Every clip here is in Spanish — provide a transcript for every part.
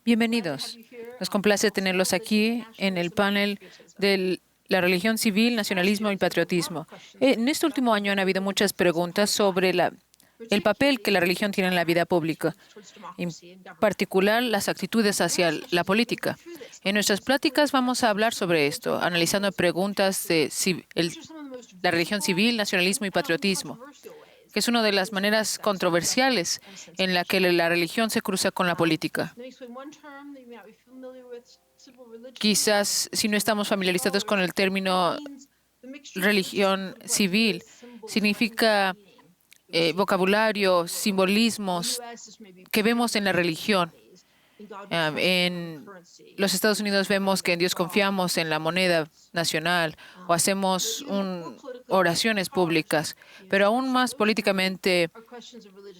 Bienvenidos. Nos complace tenerlos aquí en el panel de la religión civil, nacionalismo y patriotismo. En este último año han habido muchas preguntas sobre el papel que la religión tiene en la vida pública, en particular las actitudes hacia la política. En nuestras pláticas vamos a hablar sobre esto, analizando preguntas de la religión civil, nacionalismo y patriotismo, que es una de las maneras controversiales en la que la religión se cruza con la política. Quizás, si no estamos familiarizados con el término religión civil, significa vocabulario, simbolismos que vemos en la religión. En los Estados Unidos vemos que en Dios confiamos, en la moneda nacional, o hacemos oraciones públicas, pero aún más políticamente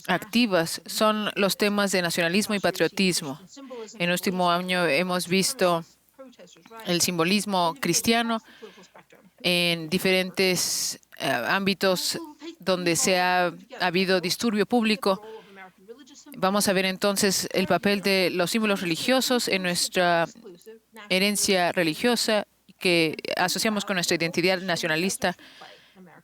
activas son los temas de nacionalismo y patriotismo. En el último año hemos visto el simbolismo cristiano en diferentes ámbitos donde ha habido disturbio público. Vamos a ver entonces el papel de los símbolos religiosos en nuestra herencia religiosa que asociamos con nuestra identidad nacionalista.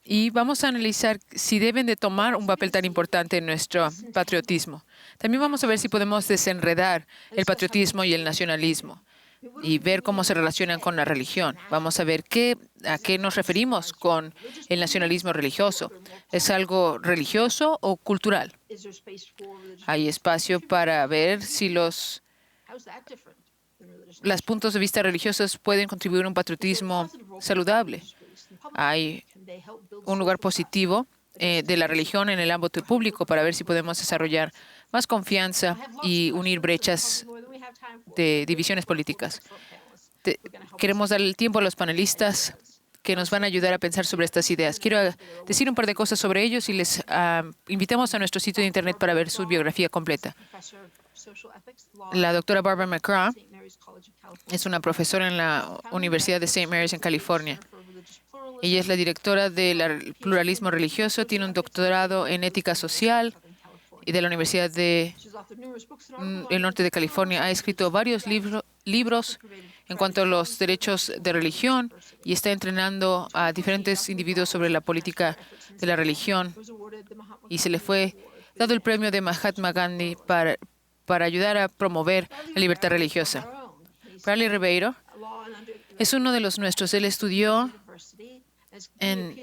Y vamos a analizar si deben de tomar un papel tan importante en nuestro patriotismo. También vamos a ver si podemos desenredar el patriotismo y el nacionalismo y ver cómo se relacionan con la religión. Vamos a ver a qué nos referimos con el nacionalismo religioso. ¿Es algo religioso o cultural? Hay espacio para ver si los puntos de vista religiosos pueden contribuir a un patriotismo saludable. Hay un lugar positivo de la religión en el ámbito público para ver si podemos desarrollar más confianza y unir brechas de divisiones políticas. Queremos dar el tiempo a los panelistas que nos van a ayudar a pensar sobre estas ideas. Quiero decir un par de cosas sobre ellos y les invitamos a nuestro sitio de internet para ver su biografía completa. La doctora Barbara McGraw es una profesora en la Universidad de St. Mary's en California. Ella es la directora del pluralismo religioso, tiene un doctorado en ética social y de la Universidad del Norte de California. Ha escrito varios libros en cuanto a los derechos de religión y está entrenando a diferentes individuos sobre la política de la religión. Y se le fue dado el premio de Mahatma Gandhi para ayudar a promover la libertad religiosa. Bradley Ribeiro es uno de los nuestros. Él estudió en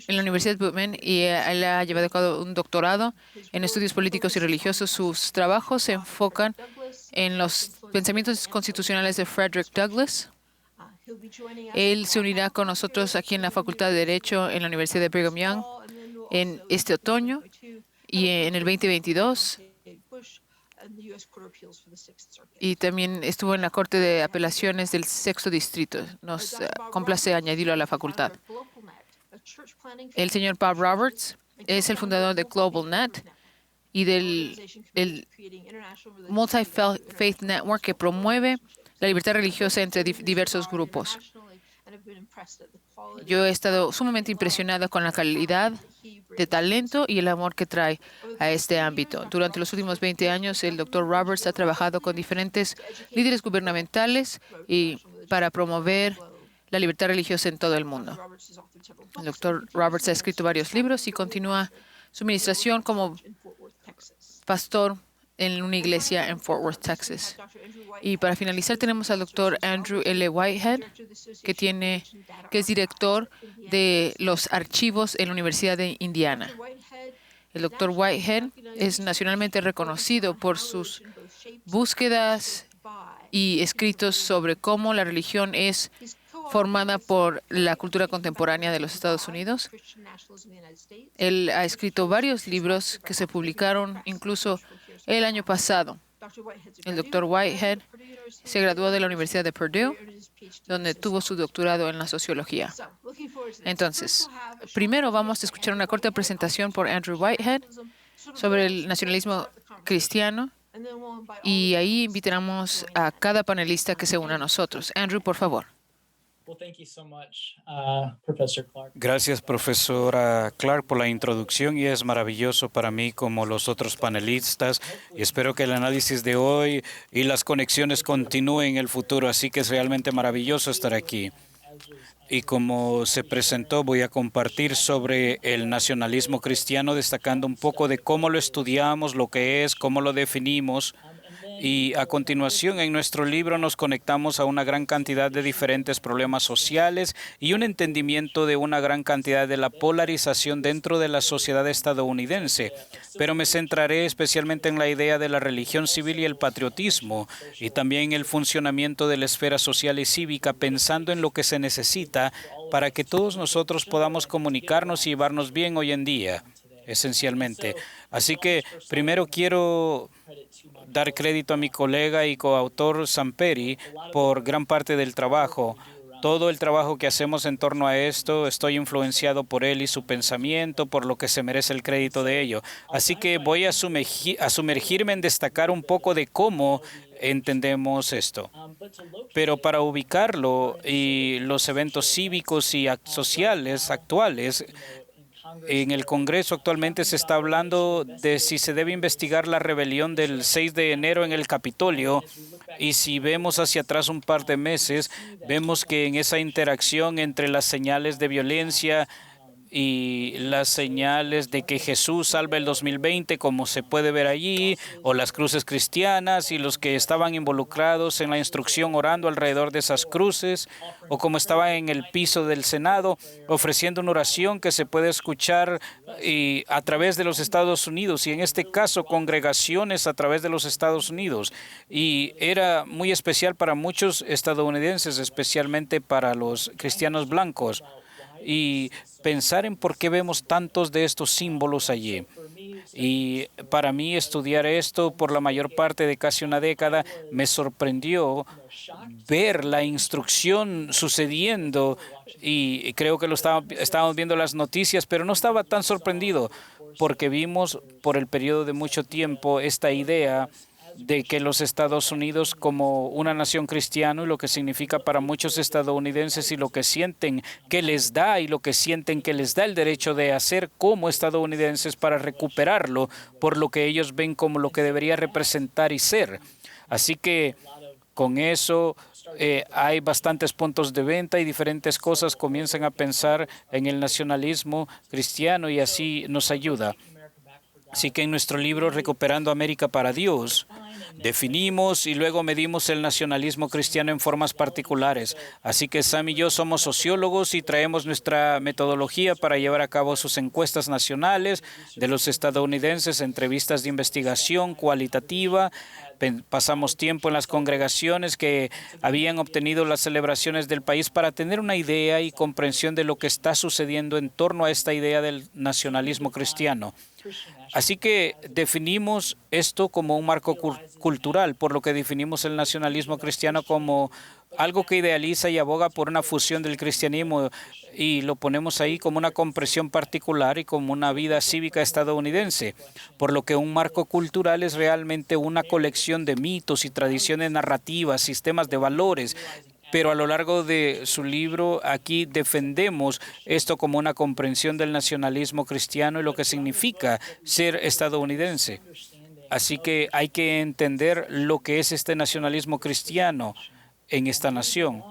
la Universidad de Putnam y él ha llevado a cabo un doctorado en estudios políticos y religiosos. Sus trabajos se enfocan en los pensamientos constitucionales de Frederick Douglass. Él se unirá con nosotros aquí en la Facultad de Derecho en la Universidad de Brigham Young en este otoño y en el 2022. Y también estuvo en la Corte de Apelaciones del Sexto Distrito. Nos complace añadirlo a la facultad. El señor Bob Roberts es el fundador de GlobalNet y del Multi-Faith Network que promueve la libertad religiosa entre diversos grupos. Yo he estado sumamente impresionada con la calidad de talento y el amor que trae a este ámbito. Durante los últimos 20 años, el Dr. Roberts ha trabajado con diferentes líderes gubernamentales para promover la libertad religiosa en todo el mundo. El Dr. Roberts ha escrito varios libros y continúa su administración como pastor en una iglesia en Fort Worth, Texas. Y para finalizar tenemos al Dr. Andrew L. Whitehead, que es director de los archivos en la Universidad de Indiana. El Dr. Whitehead es nacionalmente reconocido por sus búsquedas y escritos sobre cómo la religión es formada por la cultura contemporánea de los Estados Unidos. Él ha escrito varios libros que se publicaron incluso el año pasado. El Dr. Whitehead se graduó de la Universidad de Purdue, donde tuvo su doctorado en la sociología. Entonces, primero vamos a escuchar una corta presentación por Andrew Whitehead sobre el nacionalismo cristiano y ahí invitaremos a cada panelista que se una a nosotros. Andrew, por favor. Gracias, profesora Clark, por la introducción y es maravilloso para mí como los otros panelistas y espero que el análisis de hoy y las conexiones continúen en el futuro, así que es realmente maravilloso estar aquí. Y como se presentó, voy a compartir sobre el nacionalismo cristiano, destacando un poco de cómo lo estudiamos, lo que es, cómo lo definimos. Y a continuación, en nuestro libro nos conectamos a una gran cantidad de diferentes problemas sociales y un entendimiento de una gran cantidad de la polarización dentro de la sociedad estadounidense. Pero me centraré especialmente en la idea de la religión civil y el patriotismo, y también el funcionamiento de la esfera social y cívica, pensando en lo que se necesita para que todos nosotros podamos comunicarnos y llevarnos bien hoy en día, esencialmente. Así que primero quiero dar crédito a mi colega y coautor Samperi por gran parte del trabajo. Todo el trabajo que hacemos en torno a esto, estoy influenciado por él y su pensamiento, por lo que se merece el crédito de ello. Así que voy a sumergirme en destacar un poco de cómo entendemos esto. Pero para ubicarlo y los eventos cívicos y sociales actuales, en el Congreso actualmente se está hablando de si se debe investigar la rebelión del 6 de enero en el Capitolio. Y si vemos hacia atrás un par de meses, vemos que en esa interacción entre las señales de violencia y las señales de que Jesús salva el 2020, como se puede ver allí, o las cruces cristianas y los que estaban involucrados en la instrucción orando alrededor de esas cruces, o como estaban en el piso del Senado ofreciendo una oración que se puede escuchar a través de los Estados Unidos, y en este caso congregaciones a través de los Estados Unidos. Y era muy especial para muchos estadounidenses, especialmente para los cristianos blancos. Y pensar en por qué vemos tantos de estos símbolos allí. Y para mí estudiar esto por la mayor parte de casi una década me sorprendió ver la instrucción sucediendo, y creo que estábamos viendo las noticias, pero no estaba tan sorprendido porque vimos por el periodo de mucho tiempo esta idea de que los Estados Unidos como una nación cristiana y lo que significa para muchos estadounidenses y lo que sienten que les da y lo que sienten que les da el derecho de hacer como estadounidenses para recuperarlo por lo que ellos ven como lo que debería representar y ser. Así que con eso hay bastantes puntos de venta y diferentes cosas comienzan a pensar en el nacionalismo cristiano y así nos ayuda. Así que en nuestro libro Recuperando América para Dios, definimos y luego medimos el nacionalismo cristiano en formas particulares. Así que Sam y yo somos sociólogos y traemos nuestra metodología para llevar a cabo sus encuestas nacionales de los estadounidenses, entrevistas de investigación cualitativa. Pasamos tiempo en las congregaciones que habían obtenido las celebraciones del país para tener una idea y comprensión de lo que está sucediendo en torno a esta idea del nacionalismo cristiano. Así que definimos esto como un marco cultural, por lo que definimos el nacionalismo cristiano como algo que idealiza y aboga por una fusión del cristianismo, y lo ponemos ahí como una comprensión particular y como una vida cívica estadounidense, por lo que un marco cultural es realmente una colección de mitos y tradiciones narrativas, sistemas de valores. Pero a lo largo de su libro aquí defendemos esto como una comprensión del nacionalismo cristiano y lo que significa ser estadounidense. Así que hay que entender lo que es este nacionalismo cristiano en esta nación.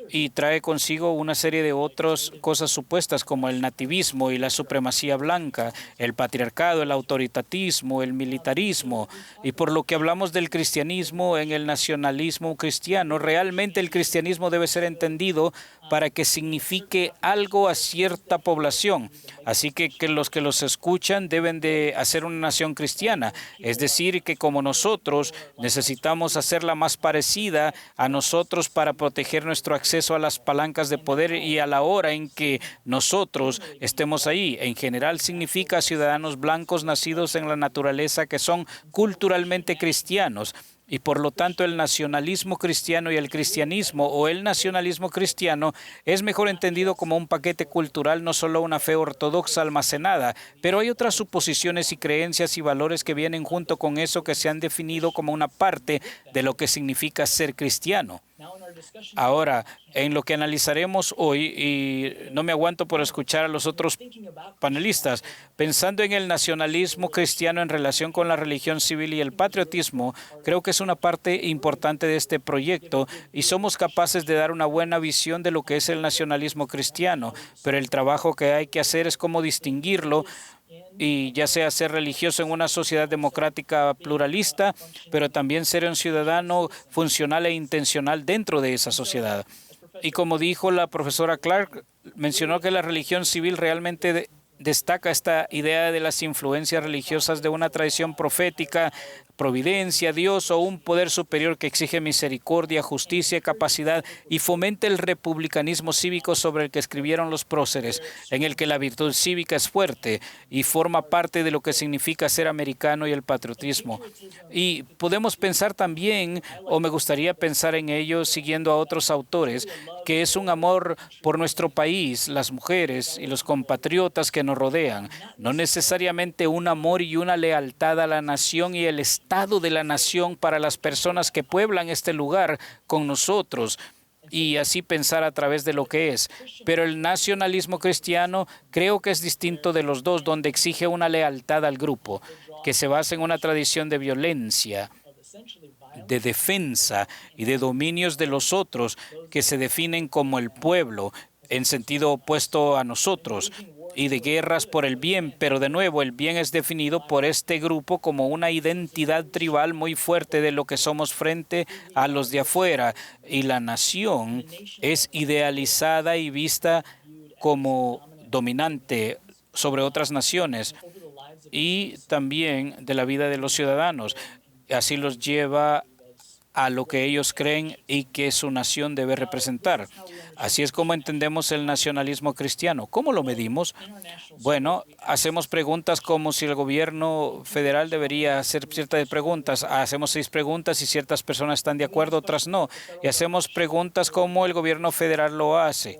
Y trae consigo una serie de otras cosas supuestas como el nativismo y la supremacía blanca, el patriarcado, el autoritarismo, el militarismo. Y por lo que hablamos del cristianismo en el nacionalismo cristiano, realmente el cristianismo debe ser entendido para que signifique algo a cierta población. Así que los que los escuchan deben de hacer una nación cristiana. Es decir, que como nosotros necesitamos hacerla más parecida a nosotros para proteger nuestro acceso a las palancas de poder y a la hora en que nosotros estemos ahí. En general significa ciudadanos blancos nacidos en la naturaleza que son culturalmente cristianos. Y por lo tanto el nacionalismo cristiano y el cristianismo o el nacionalismo cristiano es mejor entendido como un paquete cultural, no solo una fe ortodoxa almacenada, pero hay otras suposiciones y creencias y valores que vienen junto con eso que se han definido como una parte de lo que significa ser cristiano. Ahora, en lo que analizaremos hoy, y no me aguanto por escuchar a los otros panelistas, pensando en el nacionalismo cristiano en relación con la religión civil y el patriotismo, creo que es una parte importante de este proyecto y somos capaces de dar una buena visión de lo que es el nacionalismo cristiano, pero el trabajo que hay que hacer es cómo distinguirlo y ya sea ser religioso en una sociedad democrática pluralista, pero también ser un ciudadano funcional e intencional dentro de esa sociedad. Y como dijo la profesora Clark, mencionó que la religión civil realmente destaca esta idea de las influencias religiosas de una tradición profética, providencia, Dios o un poder superior que exige misericordia, justicia, capacidad y fomenta el republicanismo cívico sobre el que escribieron los próceres, en el que la virtud cívica es fuerte y forma parte de lo que significa ser americano y el patriotismo. Y podemos pensar también, o me gustaría pensar en ello siguiendo a otros autores, que es un amor por nuestro país, las mujeres y los compatriotas que nos rodean, no necesariamente un amor y una lealtad a la nación y el Estado de la nación para las personas que pueblan este lugar con nosotros y así pensar a través de lo que es. Pero el nacionalismo cristiano creo que es distinto de los dos, donde exige una lealtad al grupo, que se basa en una tradición de violencia, de defensa y de dominios de los otros que se definen como el pueblo en sentido opuesto a nosotros y de guerras por el bien, pero de nuevo el bien es definido por este grupo como una identidad tribal muy fuerte de lo que somos frente a los de afuera y la nación es idealizada y vista como dominante sobre otras naciones y también de la vida de los ciudadanos. Así los lleva a lo que ellos creen y que su nación debe representar. Así es como entendemos el nacionalismo cristiano. ¿Cómo lo medimos? Bueno, hacemos preguntas como si el gobierno federal debería hacer ciertas preguntas. Hacemos 6 preguntas y ciertas personas están de acuerdo, otras no. Y hacemos preguntas como el gobierno federal lo hace.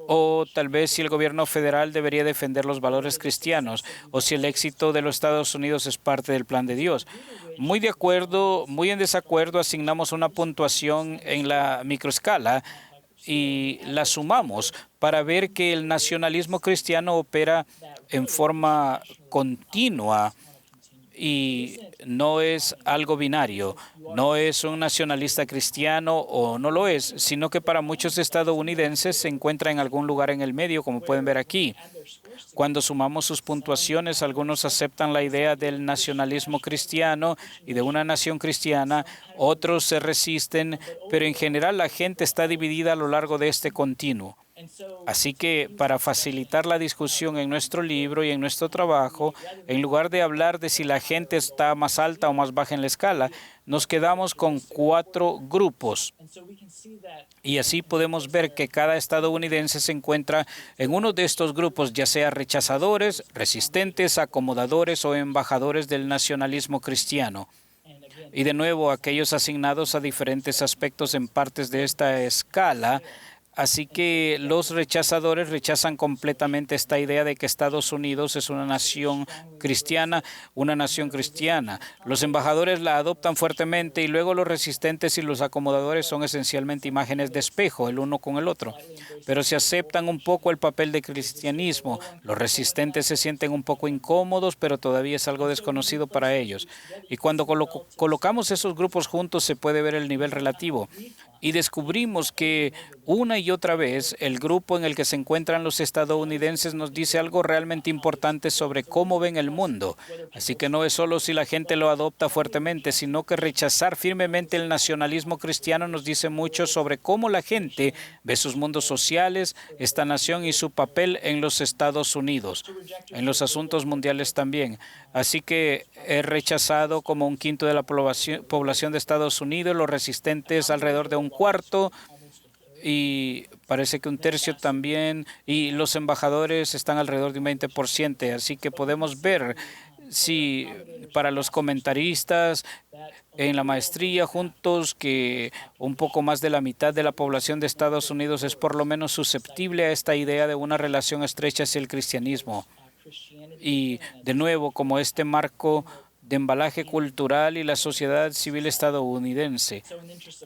O tal vez si el gobierno federal debería defender los valores cristianos o si el éxito de los Estados Unidos es parte del plan de Dios. Muy de acuerdo, muy en desacuerdo, asignamos una puntuación en la microescala y la sumamos para ver que el nacionalismo cristiano opera en forma continua y no es algo binario, no es un nacionalista cristiano o no lo es, sino que para muchos estadounidenses se encuentra en algún lugar en el medio, como pueden ver aquí. Cuando sumamos sus puntuaciones, algunos aceptan la idea del nacionalismo cristiano y de una nación cristiana, otros se resisten, pero en general la gente está dividida a lo largo de este continuo. Así que para facilitar la discusión en nuestro libro y en nuestro trabajo, en lugar de hablar de si la gente está más alta o más baja en la escala, nos quedamos con 4 grupos. Y así podemos ver que cada estadounidense se encuentra en uno de estos grupos, ya sea rechazadores, resistentes, acomodadores o embajadores del nacionalismo cristiano. Y de nuevo, aquellos asignados a diferentes aspectos en partes de esta escala. Así que los rechazadores rechazan completamente esta idea de que Estados Unidos es una nación cristiana. Los embajadores la adoptan fuertemente y luego los resistentes y los acomodadores son esencialmente imágenes de espejo, el uno con el otro. Pero se aceptan un poco el papel de cristianismo. Los resistentes se sienten un poco incómodos, pero todavía es algo desconocido para ellos. Y cuando colocamos esos grupos juntos se puede ver el nivel relativo. Y descubrimos que una y otra vez el grupo en el que se encuentran los estadounidenses nos dice algo realmente importante sobre cómo ven el mundo. Así que no es solo si la gente lo adopta fuertemente, sino que rechazar firmemente el nacionalismo cristiano nos dice mucho sobre cómo la gente ve sus mundos sociales, esta nación y su papel en los Estados Unidos, en los asuntos mundiales también. Así que es rechazado como 1/5 de la población de Estados Unidos, los resistentes alrededor de 1/4 y parece que 1/3 también, y los embajadores están alrededor de un 20%. Así que podemos ver si para los comentaristas en la maestría juntos que un poco más de la mitad de la población de Estados Unidos es por lo menos susceptible a esta idea de una relación estrecha hacia el cristianismo. Y de nuevo, como este marco de embalaje cultural y la sociedad civil estadounidense.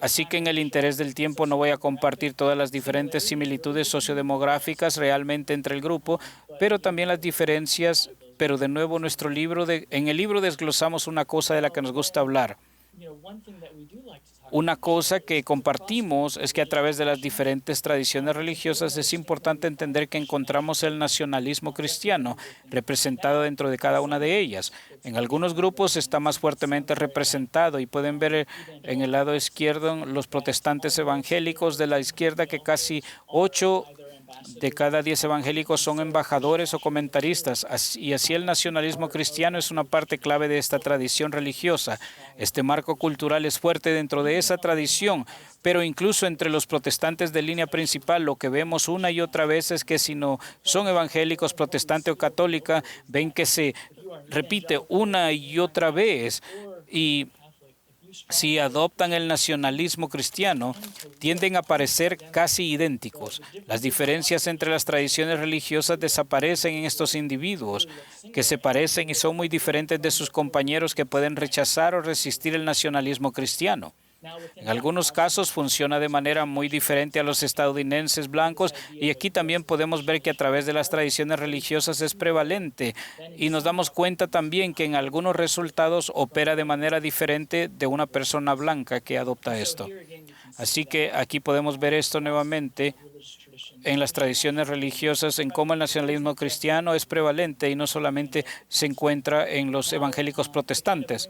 Así que en el interés del tiempo no voy a compartir todas las diferentes similitudes sociodemográficas realmente entre el grupo, pero también las diferencias. Pero de nuevo, en el libro desglosamos una cosa de la que nos gusta hablar. Una cosa que compartimos es que a través de las diferentes tradiciones religiosas es importante entender que encontramos el nacionalismo cristiano representado dentro de cada una de ellas. En algunos grupos está más fuertemente representado y pueden ver en el lado izquierdo los protestantes evangélicos de la izquierda que casi 8 de cada 10 evangélicos son embajadores o comentaristas, y así el nacionalismo cristiano es una parte clave de esta tradición religiosa. Este marco cultural es fuerte dentro de esa tradición, pero incluso entre los protestantes de línea principal lo que vemos una y otra vez es que si no son evangélicos, protestante o católica, ven que se repite una y otra vez, y si adoptan el nacionalismo cristiano, tienden a parecer casi idénticos. Las diferencias entre las tradiciones religiosas desaparecen en estos individuos, que se parecen y son muy diferentes de sus compañeros que pueden rechazar o resistir el nacionalismo cristiano. En algunos casos funciona de manera muy diferente a los estadounidenses blancos, y aquí también podemos ver que a través de las tradiciones religiosas es prevalente, y nos damos cuenta también que en algunos resultados opera de manera diferente de una persona blanca que adopta esto. Así que aquí podemos ver esto nuevamente en las tradiciones religiosas, en cómo el nacionalismo cristiano es prevalente y no solamente se encuentra en los evangélicos protestantes.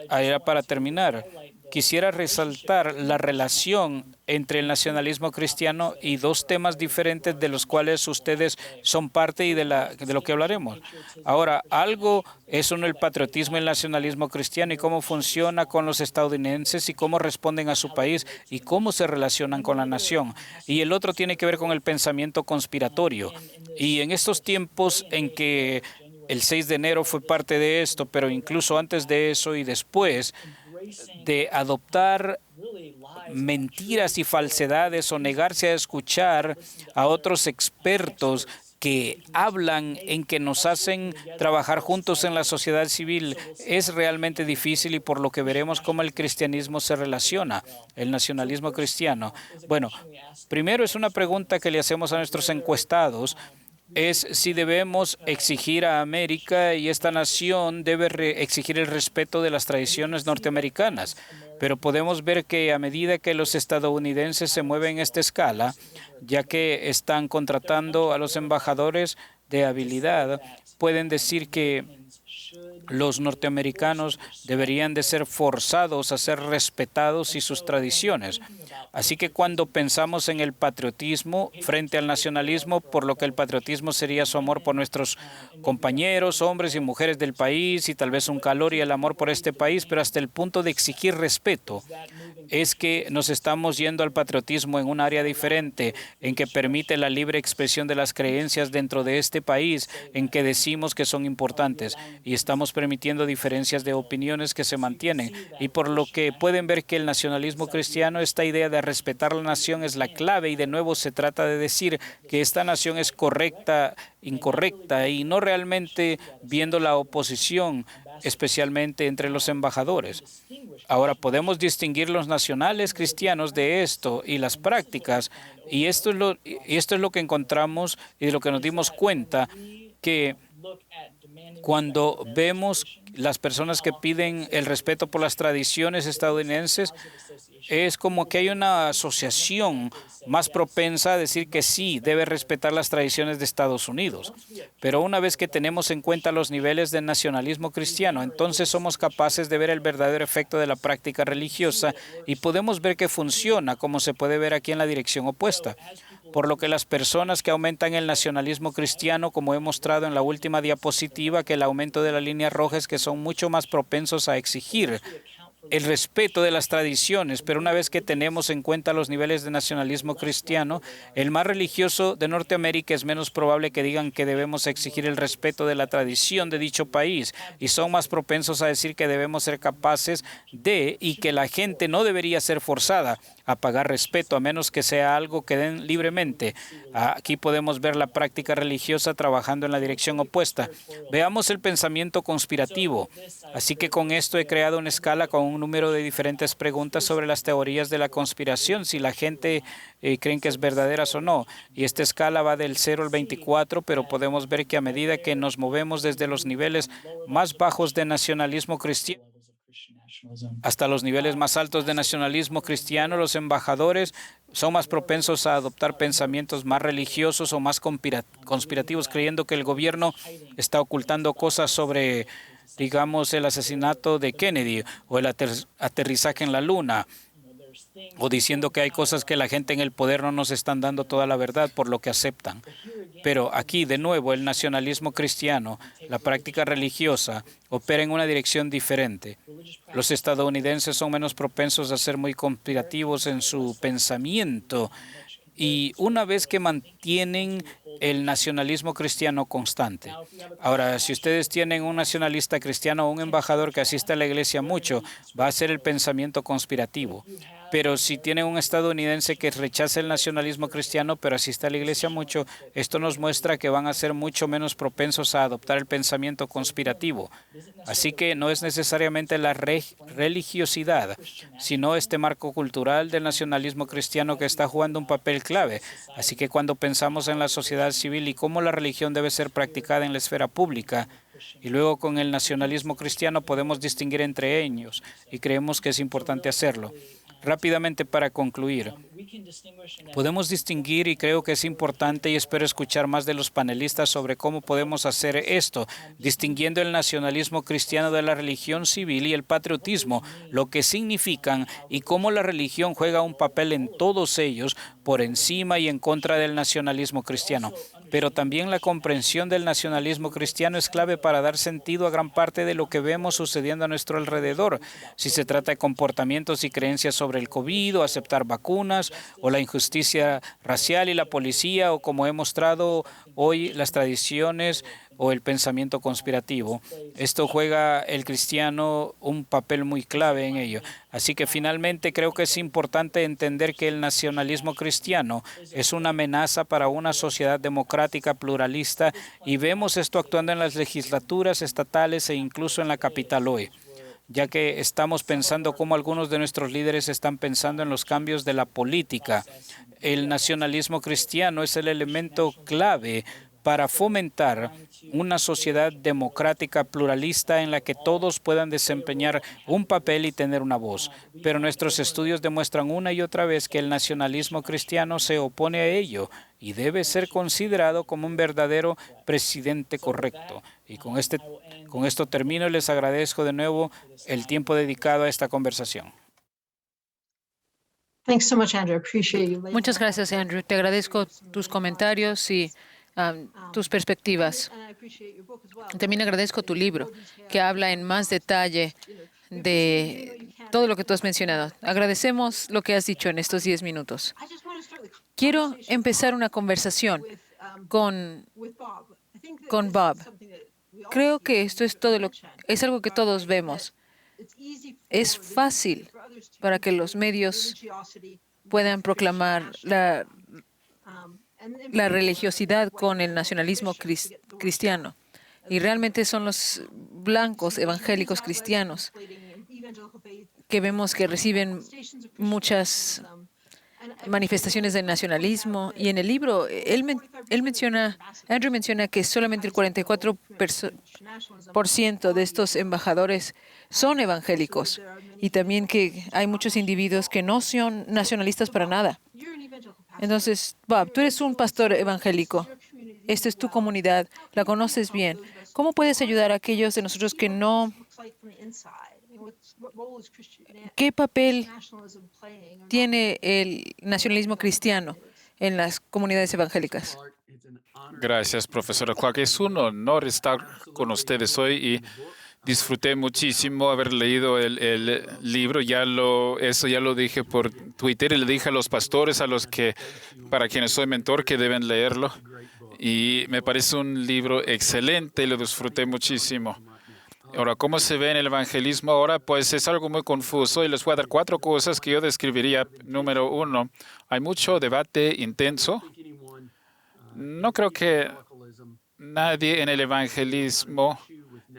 Ahora, para terminar, quisiera resaltar la relación entre el nacionalismo cristiano y dos temas diferentes de los cuales ustedes son parte y de lo que hablaremos. Ahora, algo es el patriotismo y el nacionalismo cristiano y cómo funciona con los estadounidenses y cómo responden a su país y cómo se relacionan con la nación. Y el otro tiene que ver con el pensamiento conspiratorio. Y en estos tiempos en que el 6 de enero fue parte de esto, pero incluso antes de eso y después de adoptar mentiras y falsedades o negarse a escuchar a otros expertos que hablan en que nos hacen trabajar juntos en la sociedad civil, es realmente difícil, y por lo que veremos cómo el cristianismo se relaciona, el nacionalismo cristiano. Bueno, primero es una pregunta que le hacemos a nuestros encuestados. Es si debemos exigir a América y esta nación debe exigir el respeto de las tradiciones norteamericanas. Pero podemos ver que a medida que los estadounidenses se mueven en esta escala, ya que están contratando a los embajadores de habilidad, pueden decir que los norteamericanos deberían de ser forzados a ser respetados y sus tradiciones. Así que cuando pensamos en el patriotismo frente al nacionalismo, por lo que el patriotismo sería su amor por nuestros compañeros, hombres y mujeres del país, y tal vez un calor y el amor por este país, pero hasta el punto de exigir respeto, es que nos estamos yendo al patriotismo en un área diferente, en que permite la libre expresión de las creencias dentro de este país, en que decimos que son importantes, y estamos permitiendo diferencias de opiniones que se mantienen. Y por lo que pueden ver que el nacionalismo cristiano, esta idea de respetar la nación es la clave, y de nuevo se trata de decir que esta nación es correcta, incorrecta, y no realmente viendo la oposición, especialmente entre los embajadores. Ahora, podemos distinguir los nacionales cristianos de esto y las prácticas, y esto es lo que encontramos y de lo que nos dimos cuenta, que cuando vemos las personas que piden el respeto por las tradiciones estadounidenses, es como que hay una asociación más propensa a decir que sí, debe respetar las tradiciones de Estados Unidos. Pero una vez que tenemos en cuenta los niveles de nacionalismo cristiano, entonces somos capaces de ver el verdadero efecto de la práctica religiosa, y podemos ver que funciona, como se puede ver aquí en la dirección opuesta. Por lo que las personas que aumentan el nacionalismo cristiano, como he mostrado en la última diapositiva, que el aumento de la línea roja es que son mucho más propensos a exigir el respeto de las tradiciones, pero una vez que tenemos en cuenta los niveles de nacionalismo cristiano, el más religioso de Norteamérica es menos probable que digan que debemos exigir el respeto de la tradición de dicho país y son más propensos a decir que debemos ser capaces de y que la gente no debería ser forzada a pagar respeto a menos que sea algo que den libremente. Aquí podemos ver la práctica religiosa trabajando en la dirección opuesta. Veamos el pensamiento conspirativo. Así que con esto he creado una escala con un número de diferentes preguntas sobre las teorías de la conspiración, si la gente creen que es verdaderas o no. Y esta escala va del 0 al 24, pero podemos ver que a medida que nos movemos desde los niveles más bajos de nacionalismo cristiano hasta los niveles más altos de nacionalismo cristiano, los embajadores son más propensos a adoptar pensamientos más religiosos o más conspirativos, creyendo que el gobierno está ocultando cosas sobre, digamos, el asesinato de Kennedy o el aterrizaje en la Luna, o diciendo que hay cosas que la gente en el poder no nos están dando toda la verdad, por lo que aceptan. Pero aquí, de nuevo, el nacionalismo cristiano, la práctica religiosa, opera en una dirección diferente. Los estadounidenses son menos propensos a ser muy conspirativos en su pensamiento. Y una vez que mantienen el nacionalismo cristiano constante. Ahora, si ustedes tienen un nacionalista cristiano o un embajador que asiste a la iglesia mucho, va a ser el pensamiento conspirativo. Pero si tienen un estadounidense que rechaza el nacionalismo cristiano, pero asiste a la iglesia mucho, esto nos muestra que van a ser mucho menos propensos a adoptar el pensamiento conspirativo. Así que no es necesariamente la religiosidad, sino este marco cultural del nacionalismo cristiano que está jugando un papel clave. Así que cuando pensamos en la sociedad civil y cómo la religión debe ser practicada en la esfera pública, y luego con el nacionalismo cristiano podemos distinguir entre ellos y creemos que es importante hacerlo. Rápidamente para concluir, podemos distinguir y creo que es importante y espero escuchar más de los panelistas sobre cómo podemos hacer esto, distinguiendo el nacionalismo cristiano de la religión civil y el patriotismo, lo que significan y cómo la religión juega un papel en todos ellos por encima y en contra del nacionalismo cristiano. Pero también la comprensión del nacionalismo cristiano es clave para dar sentido a gran parte de lo que vemos sucediendo a nuestro alrededor. Si se trata de comportamientos y creencias sobre el COVID, o aceptar vacunas, o la injusticia racial y la policía, o como he mostrado hoy, las tradiciones o el pensamiento conspirativo. Esto juega el cristiano un papel muy clave en ello. Así que finalmente creo que es importante entender que el nacionalismo cristiano es una amenaza para una sociedad democrática pluralista y vemos esto actuando en las legislaturas estatales e incluso en la capital hoy, ya que estamos pensando cómo algunos de nuestros líderes están pensando en los cambios de la política. El nacionalismo cristiano es el elemento clave para fomentar una sociedad democrática pluralista en la que todos puedan desempeñar un papel y tener una voz. Pero nuestros estudios demuestran una y otra vez que el nacionalismo cristiano se opone a ello y debe ser considerado como un verdadero presidente correcto. Y con esto termino y les agradezco de nuevo el tiempo dedicado a esta conversación. Muchas gracias, Andrew. Te agradezco tus comentarios y tus perspectivas. También agradezco tu libro, que habla en más detalle de todo lo que tú has mencionado. Agradecemos lo que has dicho en estos 10 minutos. Quiero empezar una conversación con Bob. Creo que esto es algo que todos vemos. Es fácil para que los medios puedan proclamar la religiosidad con el nacionalismo cristiano. Y realmente son los blancos evangélicos cristianos que vemos que reciben muchas manifestaciones de nacionalismo. Y en el libro, Andrew menciona que solamente el 44% de estos embajadores son evangélicos. Y también que hay muchos individuos que no son nacionalistas para nada. Entonces, Bob, tú eres un pastor evangélico. Esta es tu comunidad, la conoces bien. ¿Cómo puedes ayudar a aquellos de nosotros que no? ¿Qué papel tiene el nacionalismo cristiano en las comunidades evangélicas? Gracias, profesora Clark. Es un honor estar con ustedes hoy y Disfruté muchísimo haber leído el libro. Eso ya lo dije por Twitter y le dije a los pastores, para quienes soy mentor, que deben leerlo. Y me parece un libro excelente y lo disfruté muchísimo. Ahora, ¿cómo se ve en el evangelismo ahora? Pues es algo muy confuso y les voy a dar 4 cosas que yo describiría. Número 1, hay mucho debate intenso. No creo que nadie en el evangelismo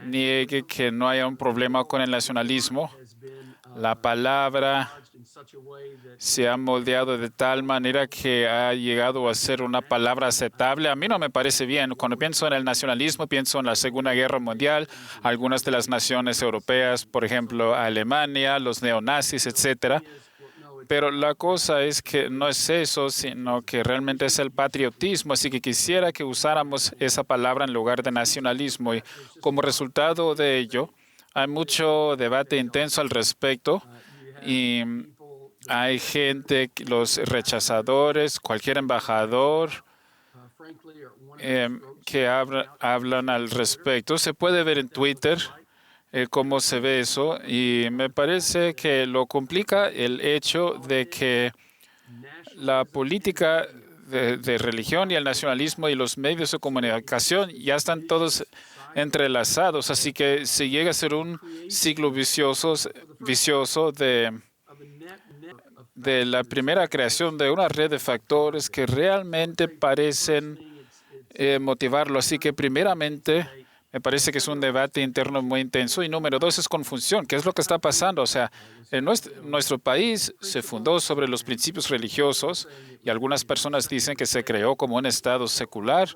niegue que no haya un problema con el nacionalismo. La palabra se ha moldeado de tal manera que ha llegado a ser una palabra aceptable. A mí no me parece bien. Cuando pienso en el nacionalismo, pienso en la Segunda Guerra Mundial, algunas de las naciones europeas, por ejemplo, Alemania, los neonazis, etcétera. Pero la cosa es que no es eso, sino que realmente es el patriotismo. Así que quisiera que usáramos esa palabra en lugar de nacionalismo. Y como resultado de ello, hay mucho debate intenso al respecto. Y hay gente, los rechazadores, cualquier embajador, que hablan al respecto. Se puede ver en Twitter cómo se ve eso, y me parece que lo complica el hecho de que la política de religión y el nacionalismo y los medios de comunicación ya están todos entrelazados, así que se llega a ser un ciclo vicioso de la primera creación de una red de factores que realmente parecen motivarlo. Así que primeramente me parece que es un debate interno muy intenso. Y número 2 es confusión. ¿Qué es lo que está pasando? O sea, en nuestro país se fundó sobre los principios religiosos y algunas personas dicen que se creó como un Estado secular.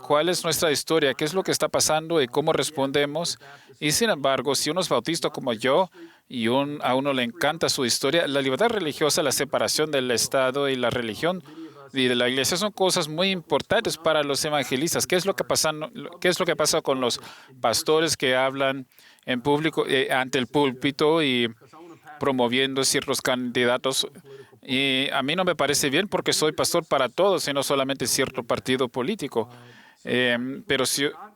¿Cuál es nuestra historia? ¿Qué es lo que está pasando y cómo respondemos? Y sin embargo, si uno es bautista como yo y a uno le encanta su historia, la libertad religiosa, la separación del Estado y la religión y de la iglesia son cosas muy importantes para los evangelistas. ¿Qué es lo que pasa con los pastores que hablan en público, ante el púlpito y promoviendo ciertos candidatos? Y a mí no me parece bien porque soy pastor para todos y no solamente cierto partido político.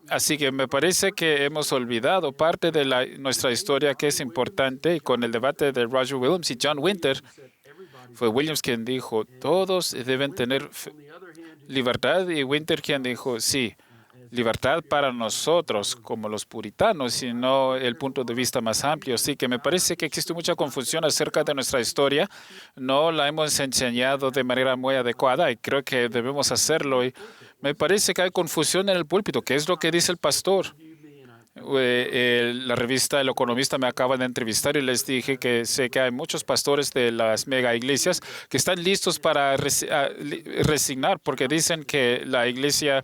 Así que me parece que hemos olvidado parte de nuestra historia que es importante, y con el debate de Roger Williams y John Winter, fue Williams quien dijo, todos deben tener libertad, y Winter quien dijo, sí, libertad para nosotros como los puritanos, sino el punto de vista más amplio. Así que me parece que existe mucha confusión acerca de nuestra historia. No la hemos enseñado de manera muy adecuada y creo que debemos hacerlo. Y me parece que hay confusión en el púlpito. ¿Qué es lo que dice el pastor? La revista El Economista me acaba de entrevistar y les dije que sé que hay muchos pastores de las mega iglesias que están listos para resignar porque dicen que la iglesia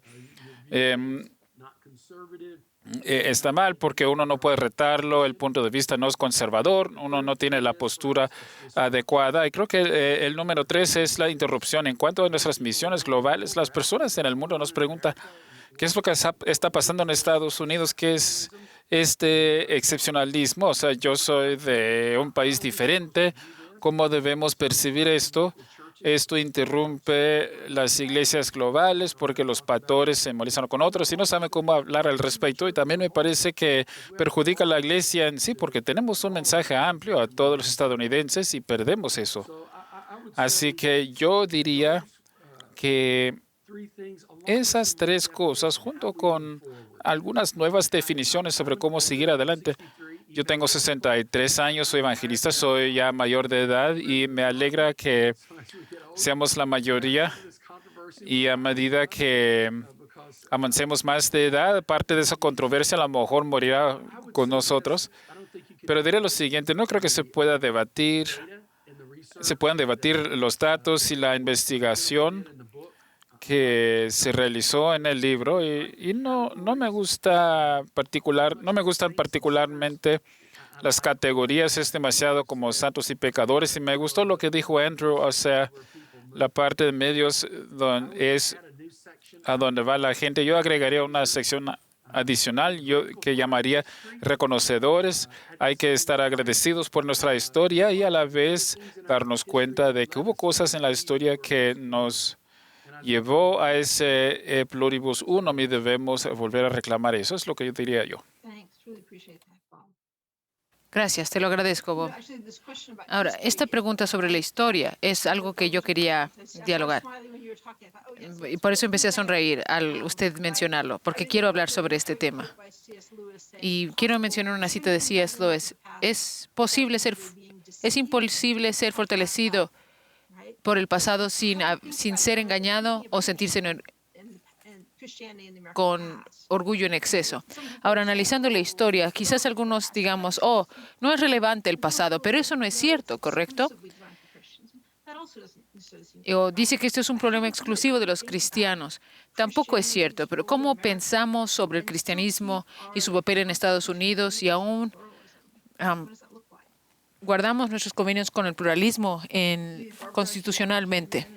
está mal porque uno no puede retarlo, el punto de vista no es conservador, uno no tiene la postura adecuada. Y creo que el número 3 es la interrupción. En cuanto a nuestras misiones globales, las personas en el mundo nos preguntan, ¿qué es lo que está pasando en Estados Unidos? ¿Qué es este excepcionalismo? O sea, yo soy de un país diferente. ¿Cómo debemos percibir esto? Esto interrumpe las iglesias globales porque los pastores se molestan con otros y no saben cómo hablar al respecto. Y también me parece que perjudica a la iglesia en sí porque tenemos un mensaje amplio a todos los estadounidenses y perdemos eso. Así que yo diría que esas 3 cosas, junto con algunas nuevas definiciones sobre cómo seguir adelante. Yo tengo 63 años, soy evangelista, soy ya mayor de edad y me alegra que seamos la mayoría, y a medida que avancemos más de edad, parte de esa controversia a lo mejor morirá con nosotros. Pero diré lo siguiente, no creo que se puedan debatir los datos y la investigación que se realizó en el libro y no me gustan particularmente las categorías, es demasiado como santos y pecadores, y me gustó lo que dijo Andrew, o sea, la parte de medios es a donde va la gente. Yo agregaría una sección adicional que llamaría reconocedores. Hay que estar agradecidos por nuestra historia y a la vez darnos cuenta de que hubo cosas en la historia que nos llevó a ese pluribus unum y debemos volver a reclamar eso. Es lo que yo diría yo. Gracias, te lo agradezco, Bob. Ahora, esta pregunta sobre la historia es algo que yo quería dialogar. Y por eso empecé a sonreír al usted mencionarlo, porque quiero hablar sobre este tema. Y quiero mencionar una cita de C.S. Lewis. Es imposible ser fortalecido por el pasado sin ser engañado o sentirse con orgullo en exceso. Ahora, analizando la historia, quizás algunos digamos, no es relevante el pasado, pero eso no es cierto, ¿correcto? O dice que esto es un problema exclusivo de los cristianos. Tampoco es cierto, pero ¿cómo pensamos sobre el cristianismo y su papel en Estados Unidos y aún guardamos nuestros convenios con el pluralismo constitucionalmente?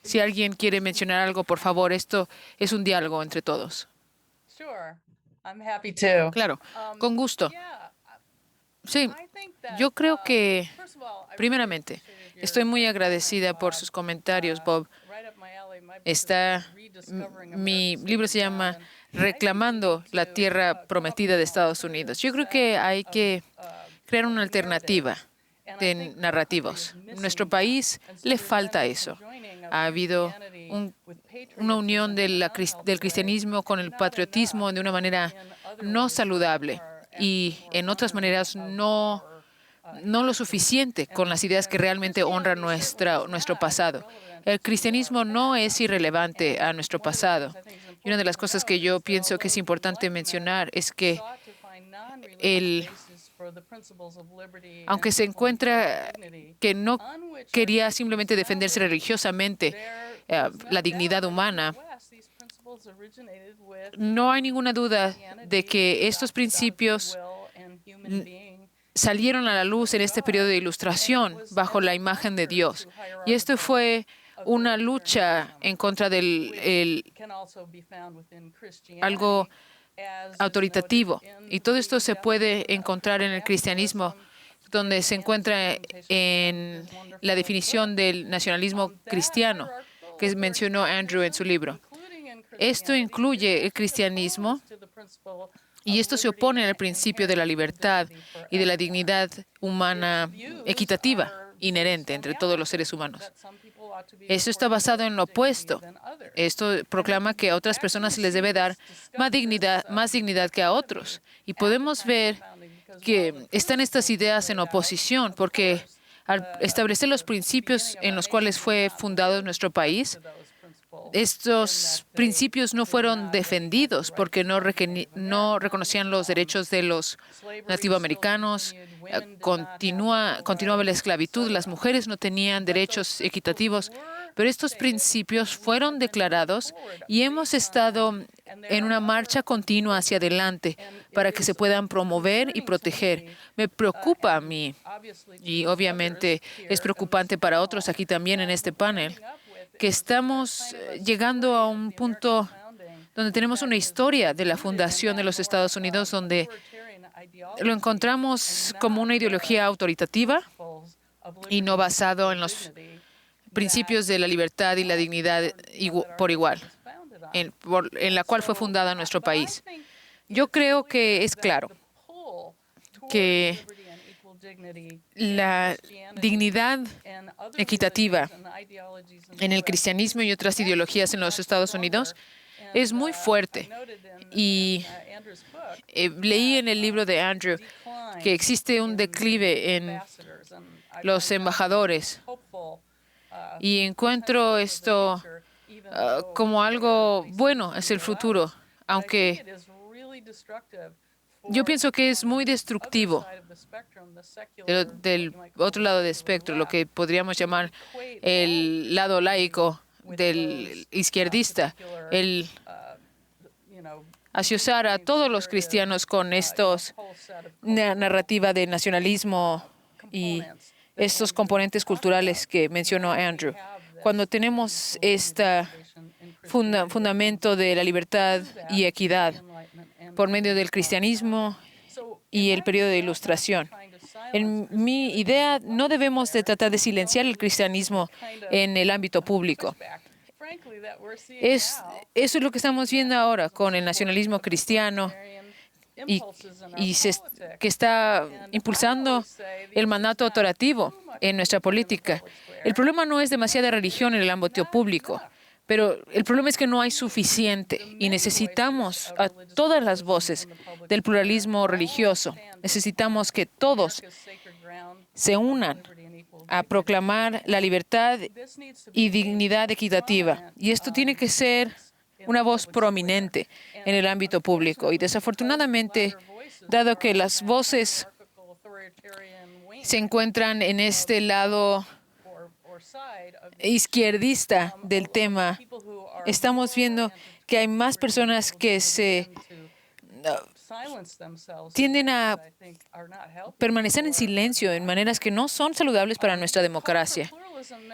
Si alguien quiere mencionar algo, por favor, esto es un diálogo entre todos. Claro, con gusto. Sí, yo creo que, primeramente, estoy muy agradecida por sus comentarios, Bob. Mi libro se llama Reclamando la Tierra Prometida de Estados Unidos. Yo creo que hay que crear una alternativa de narrativos. En nuestro país le falta eso. Ha habido una unión del cristianismo con el patriotismo de una manera no saludable y en otras maneras no lo suficiente con las ideas que realmente honran nuestro pasado. El cristianismo no es irrelevante a nuestro pasado. Y una de las cosas que yo pienso que es importante mencionar es que aunque se encuentra que no quería simplemente defenderse religiosamente la dignidad humana, no hay ninguna duda de que estos principios salieron a la luz en este periodo de ilustración bajo la imagen de Dios. Y esto fue una lucha en contra del algo autoritativo. Y todo esto se puede encontrar en el cristianismo, donde se encuentra en la definición del nacionalismo cristiano que mencionó Andrew en su libro. Esto incluye el cristianismo y esto se opone al principio de la libertad y de la dignidad humana equitativa inherente entre todos los seres humanos. Eso está basado en lo opuesto. Esto proclama que a otras personas se les debe dar más dignidad que a otros. Y podemos ver que están estas ideas en oposición, porque al establecer los principios en los cuales fue fundado nuestro país, estos principios no fueron defendidos porque no reconocían los derechos de los nativoamericanos. Continuaba la esclavitud, las mujeres no tenían derechos equitativos, pero estos principios fueron declarados y hemos estado en una marcha continua hacia adelante para que se puedan promover y proteger. Me preocupa a mí y obviamente es preocupante para otros aquí también en este panel, que estamos llegando a un punto donde tenemos una historia de la fundación de los Estados Unidos, donde lo encontramos como una ideología autoritativa y no basado en los principios de la libertad y la dignidad por igual, en la cual fue fundada nuestro país. Yo creo que es claro que la dignidad equitativa en el cristianismo y otras ideologías en los Estados Unidos es muy fuerte. Y leí en el libro de Andrew que existe un declive en los embajadores y encuentro esto como algo bueno hacia el futuro, aunque yo pienso que es muy destructivo del otro lado del espectro, lo que podríamos llamar el lado laico del izquierdista, el asociar a todos los cristianos con estos narrativa de nacionalismo y estos componentes culturales que mencionó Andrew. Cuando tenemos este fundamento de la libertad y equidad por medio del cristianismo y el periodo de ilustración. En mi idea, no debemos de tratar de silenciar el cristianismo en el ámbito público. Eso es lo que estamos viendo ahora con el nacionalismo cristiano, y, que está impulsando el mandato autorativo en nuestra política. El problema no es demasiada religión en el ámbito público, pero el problema es que no hay suficiente y necesitamos a todas las voces del pluralismo religioso. Necesitamos que todos se unan a proclamar la libertad y dignidad equitativa. Y esto tiene que ser una voz prominente en el ámbito público. Y desafortunadamente, dado que las voces se encuentran en este lado izquierdista del tema, estamos viendo que hay más personas que tienden a permanecer en silencio en maneras que no son saludables para nuestra democracia.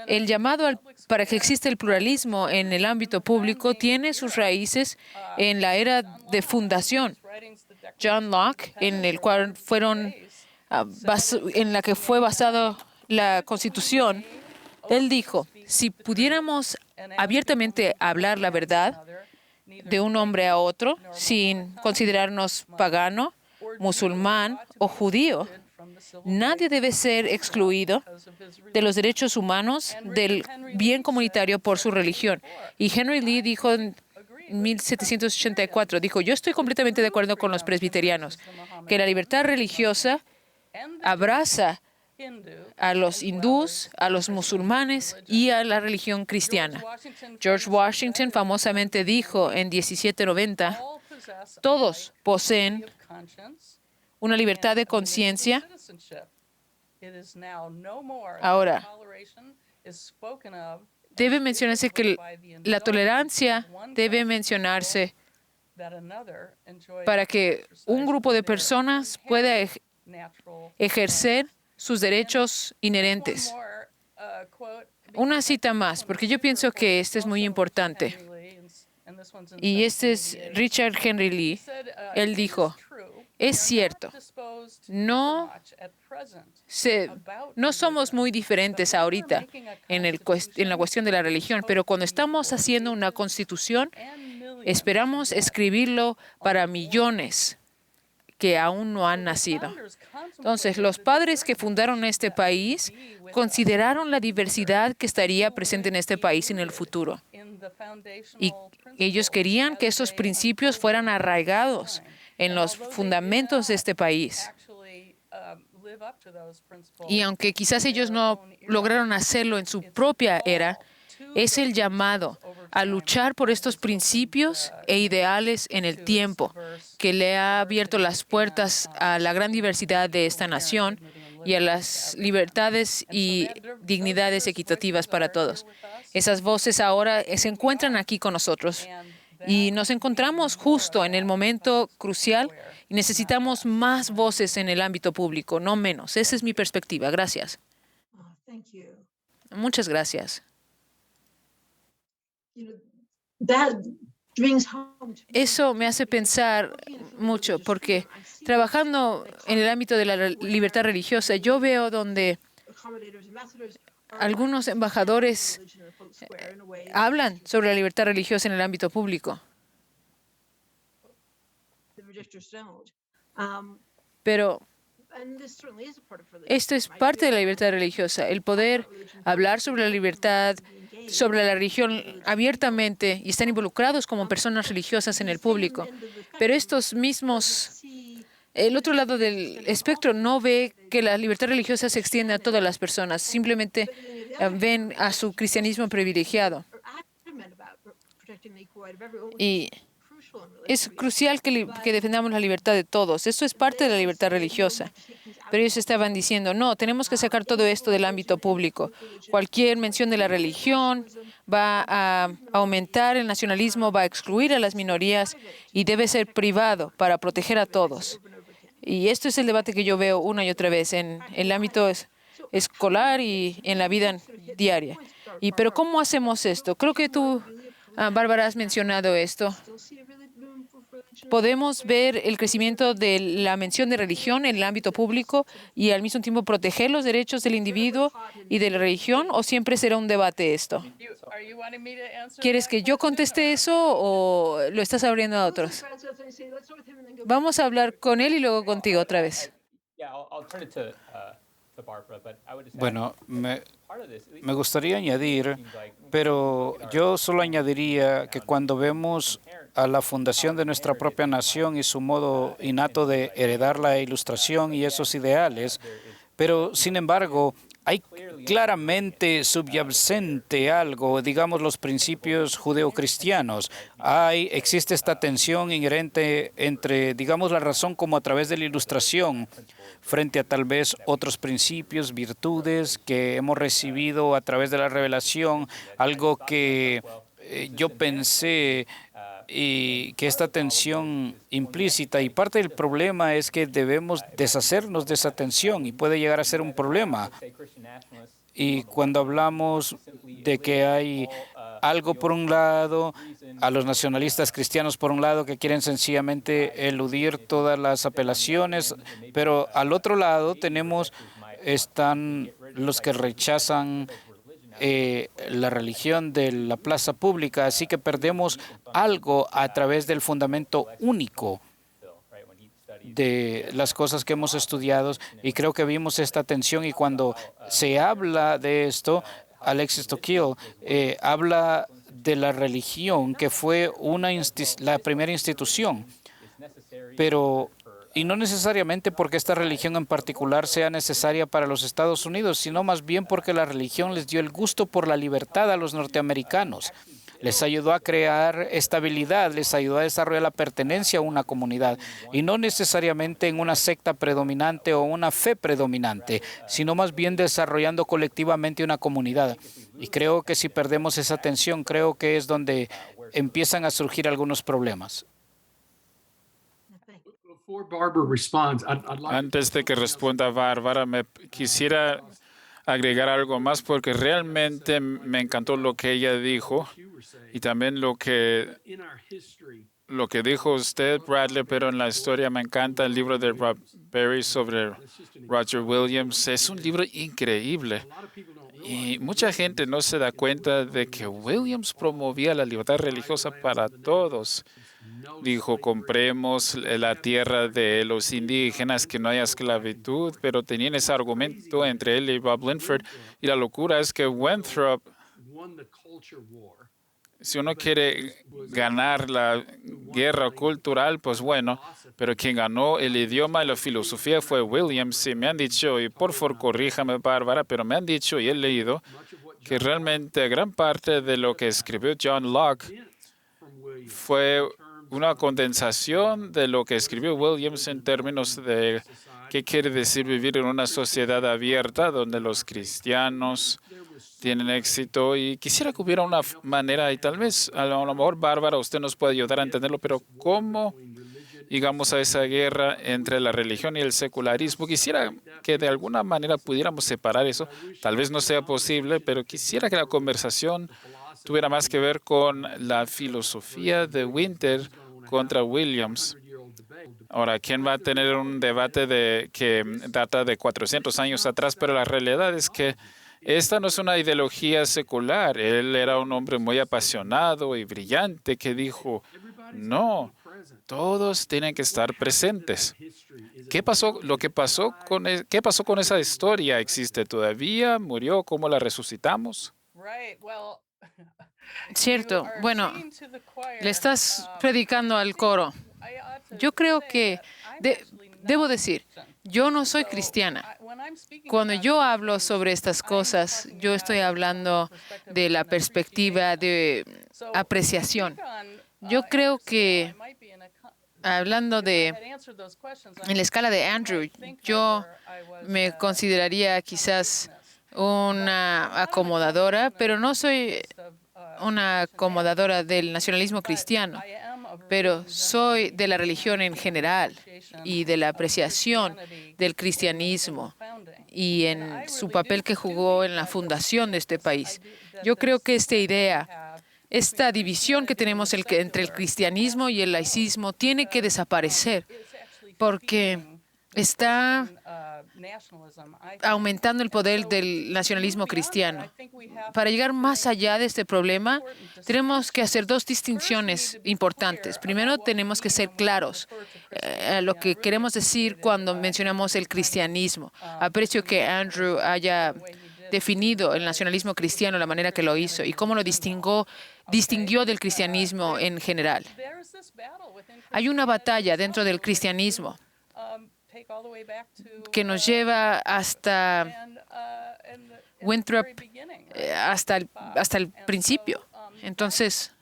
El llamado para que exista el pluralismo en el ámbito público tiene sus raíces en la era de fundación. John Locke, en la que fue basada la Constitución, él dijo, si pudiéramos abiertamente hablar la verdad de un hombre a otro, sin considerarnos pagano, musulmán o judío, nadie debe ser excluido de los derechos humanos, del bien comunitario por su religión. Y Henry Lee dijo en 1784, dijo, yo estoy completamente de acuerdo con los presbiterianos, que la libertad religiosa abraza a los hindús, a los musulmanes y a la religión cristiana. George Washington famosamente dijo en 1790, todos poseen una libertad de conciencia. Ahora, debe mencionarse que la tolerancia debe mencionarse para que un grupo de personas pueda ejercer sus derechos inherentes. Una cita más, porque yo pienso que este es muy importante. Y este es Richard Henry Lee. Él dijo, es cierto, no somos muy diferentes ahorita en la cuestión de la religión, pero cuando estamos haciendo una constitución, esperamos escribirlo para millones que aún no han nacido. Entonces, los padres que fundaron este país consideraron la diversidad que estaría presente en este país en el futuro. Y ellos querían que esos principios fueran arraigados en los fundamentos de este país. Y aunque quizás ellos no lograron hacerlo en su propia era, es el llamado a luchar por estos principios e ideales en el tiempo, que le ha abierto las puertas a la gran diversidad de esta nación y a las libertades y dignidades equitativas para todos. Esas voces ahora se encuentran aquí con nosotros y nos encontramos justo en el momento crucial y necesitamos más voces en el ámbito público, no menos. Esa es mi perspectiva. Gracias. Muchas gracias. Eso me hace pensar mucho porque trabajando en el ámbito de la libertad religiosa, yo veo donde algunos embajadores hablan sobre la libertad religiosa en el ámbito público. Pero esto es parte de la libertad religiosa, el poder hablar sobre la libertad, sobre la religión abiertamente y están involucrados como personas religiosas en el público. Pero estos mismos, el otro lado del espectro no ve que la libertad religiosa se extiende a todas las personas, simplemente ven a su cristianismo privilegiado. Y es crucial que defendamos la libertad de todos. Eso es parte de la libertad religiosa. Pero ellos estaban diciendo, no, tenemos que sacar todo esto del ámbito público. Cualquier mención de la religión va a aumentar el nacionalismo, va a excluir a las minorías y debe ser privado para proteger a todos. Y esto es el debate que yo veo una y otra vez en el ámbito escolar y en la vida diaria. Pero ¿cómo hacemos esto? Creo que tú, Bárbara, has mencionado esto. podemos ver el crecimiento de la mención de religión en el ámbito público y al mismo tiempo proteger los derechos del individuo y de la religión, o siempre será un debate esto? ¿Quieres que yo conteste eso o lo estás abriendo a otros? Vamos a hablar con él y luego contigo otra vez. Bueno, me gustaría añadir, pero yo solo añadiría que cuando vemos a la fundación de nuestra propia nación y su modo innato de heredar la ilustración y esos ideales, pero sin embargo, hay claramente subyacente algo, digamos, los principios judeocristianos. Existe esta tensión inherente entre, digamos, la razón como a través de la ilustración frente a tal vez otros principios, virtudes que hemos recibido a través de la revelación, algo que yo pensé y que esta tensión implícita, y parte del problema es que debemos deshacernos de esa tensión y puede llegar a ser un problema. Y cuando hablamos de que hay algo por un lado, a los nacionalistas cristianos por un lado que quieren sencillamente eludir todas las apelaciones, pero al otro lado están los que rechazan la religión de la plaza pública, así que perdemos algo a través del fundamento único de las cosas que hemos estudiado, y creo que vimos esta tensión. Y cuando se habla de esto, Alexis Tocqueville habla de la religión que fue la primera institución, y no necesariamente porque esta religión en particular sea necesaria para los Estados Unidos, sino más bien porque la religión les dio el gusto por la libertad a los norteamericanos. Les ayudó a crear estabilidad, les ayudó a desarrollar la pertenencia a una comunidad, y no necesariamente en una secta predominante o una fe predominante, sino más bien desarrollando colectivamente una comunidad. Y creo que si perdemos esa tensión, creo que es donde empiezan a surgir algunos problemas. Antes de que responda Bárbara, me quisiera agregar algo más porque realmente me encantó lo que ella dijo y también lo que dijo usted, Bradley, pero en la historia me encanta el libro de Rob Berry sobre Roger Williams. Es un libro increíble y mucha gente no se da cuenta de que Williams promovía la libertad religiosa para todos. Dijo, compremos la tierra de los indígenas, que no haya esclavitud, pero tenían ese argumento entre él y Bob Linford. Y la locura es que Winthrop, si uno quiere ganar la guerra cultural, pues bueno, pero quien ganó el idioma y la filosofía fue Williams. Y me han dicho, y por favor corríjame, Bárbara, pero me han dicho y he leído que realmente gran parte de lo que escribió John Locke fue una condensación de lo que escribió Williams en términos de qué quiere decir vivir en una sociedad abierta donde los cristianos tienen éxito. Y quisiera que hubiera una manera, y tal vez a lo mejor Bárbara, usted nos puede ayudar a entenderlo, pero cómo llegamos a esa guerra entre la religión y el secularismo. Quisiera que de alguna manera pudiéramos separar eso. Tal vez no sea posible, pero quisiera que la conversación tuviera más que ver con la filosofía de Winter contra Williams. Ahora, ¿quién va a tener un debate que data de 400 años atrás? Pero la realidad es que esta no es una ideología secular. Él era un hombre muy apasionado y brillante que dijo, no, todos tienen que estar presentes. ¿Qué pasó? ¿Qué pasó con esa historia? ¿Existe todavía? ¿Murió? ¿Cómo la resucitamos? Cierto. Bueno, le estás predicando al coro. Yo creo que debo decir, yo no soy cristiana. Cuando yo hablo sobre estas cosas, yo estoy hablando de la perspectiva de apreciación. Yo creo que, hablando en la escala de Andrew, yo me consideraría quizás una acomodadora, pero no soy una acomodadora del nacionalismo cristiano, pero soy de la religión en general y de la apreciación del cristianismo y en su papel que jugó en la fundación de este país. Yo creo que esta idea esta división que tenemos entre el cristianismo y el laicismo tiene que desaparecer porque está aumentando el poder del nacionalismo cristiano. Para llegar más allá de este problema, tenemos que hacer dos distinciones importantes. Primero, tenemos que ser claros a lo que queremos decir cuando mencionamos el cristianismo. Aprecio que Andrew haya definido el nacionalismo cristiano de la manera que lo hizo y cómo lo distinguió del cristianismo en general. Hay una batalla dentro del cristianismo que nos lleva hasta Winthrop, hasta el principio. Entonces,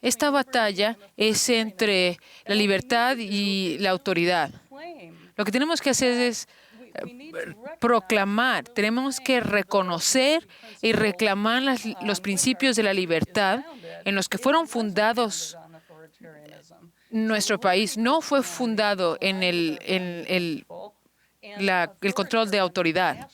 esta batalla es entre la libertad y la autoridad. Lo que tenemos que hacer es proclamar, tenemos que reconocer y reclamar los principios de la libertad en los que fueron fundados nuestro país. No fue fundado en el control de autoridad.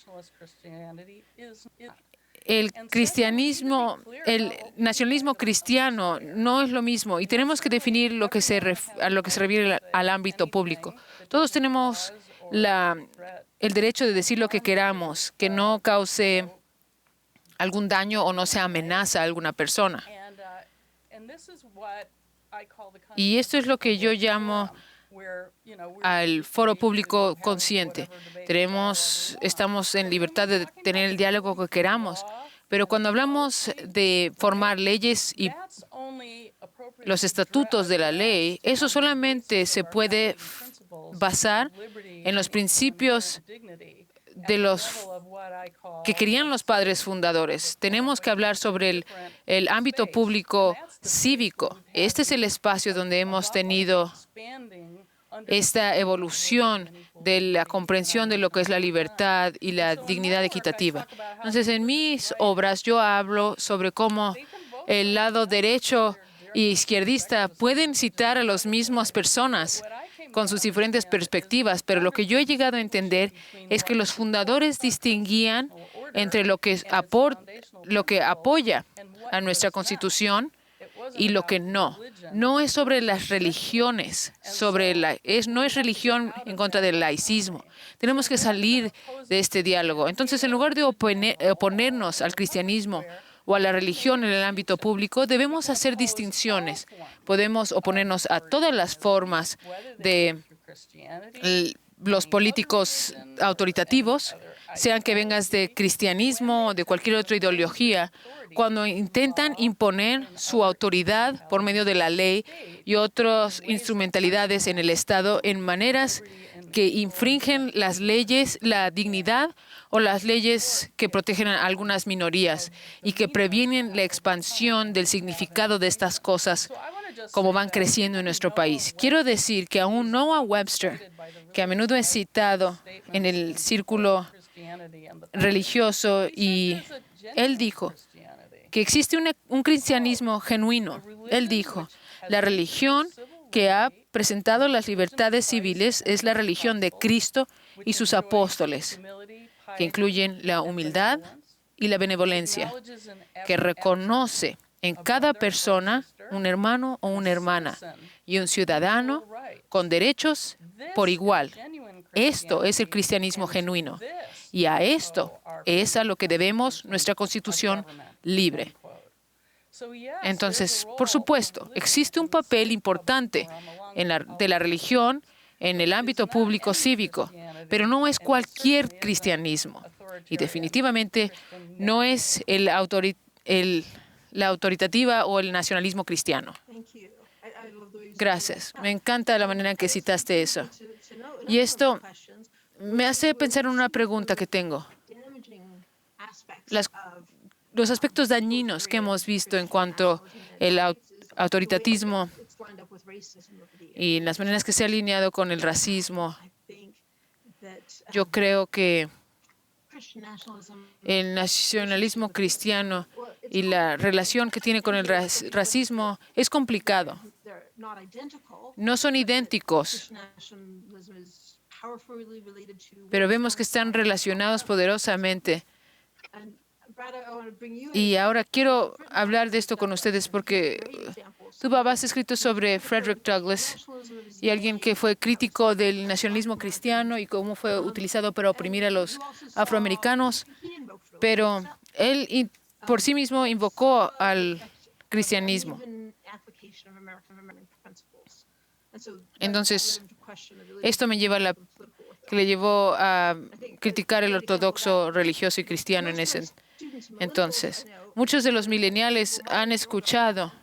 El cristianismo, el nacionalismo cristiano no es lo mismo y tenemos que definir a lo que se refiere al ámbito público. Todos tenemos el derecho de decir lo que queramos, que no cause algún daño o no sea amenaza a alguna persona. Y esto es lo que yo llamo al foro público consciente. Estamos en libertad de tener el diálogo que queramos, pero cuando hablamos de formar leyes y los estatutos de la ley, eso solamente se puede basar en los principios de los que querían los padres fundadores. Tenemos que hablar sobre el ámbito público cívico. Este es el espacio donde hemos tenido esta evolución de la comprensión de lo que es la libertad y la dignidad equitativa. Entonces, en mis obras yo hablo sobre cómo el lado derecho y izquierdista pueden citar a las mismas personas con sus diferentes perspectivas, pero lo que yo he llegado a entender es que los fundadores distinguían entre lo que apoya a nuestra Constitución y lo que no. No es sobre las religiones, no es religión en contra del laicismo. Tenemos que salir de este diálogo. Entonces, en lugar de oponernos al cristianismo o a la religión en el ámbito público, debemos hacer distinciones. Podemos oponernos a todas las formas de los políticos autoritativos, sean que vengas de cristianismo o de cualquier otra ideología, cuando intentan imponer su autoridad por medio de la ley y otras instrumentalidades en el Estado en maneras que infringen las leyes, la dignidad o las leyes que protegen a algunas minorías y que previenen la expansión del significado de estas cosas como van creciendo en nuestro país. Quiero decir que aún Noah Webster, que a menudo es citado en el círculo religioso, y él dijo que existe un cristianismo genuino. Él dijo, la religión que ha presentado las libertades civiles es la religión de Cristo y sus apóstoles, que incluyen la humildad y la benevolencia, que reconoce en cada persona un hermano o una hermana y un ciudadano con derechos por igual. Esto es el cristianismo genuino y a esto es a lo que debemos nuestra Constitución libre. Entonces, por supuesto, existe un papel importante de la religión en el ámbito público cívico, pero no es cualquier cristianismo y definitivamente no es la autoritativa o el nacionalismo cristiano. Gracias. Me encanta la manera en que citaste eso. Y esto me hace pensar en una pregunta que tengo. Los aspectos dañinos que hemos visto en cuanto al autoritatismo y las maneras que se ha alineado con el racismo, yo creo que el nacionalismo cristiano y la relación que tiene con el racismo es complicado. No son idénticos, pero vemos que están relacionados poderosamente. Y ahora quiero hablar de esto con ustedes porque tú, Baba, has escrito sobre Frederick Douglass y alguien que fue crítico del nacionalismo cristiano y cómo fue utilizado para oprimir a los afroamericanos, pero él por sí mismo invocó al cristianismo. Entonces, esto me lleva que le llevó a criticar el ortodoxo religioso y cristiano en ese entonces. Muchos de los millennials han escuchado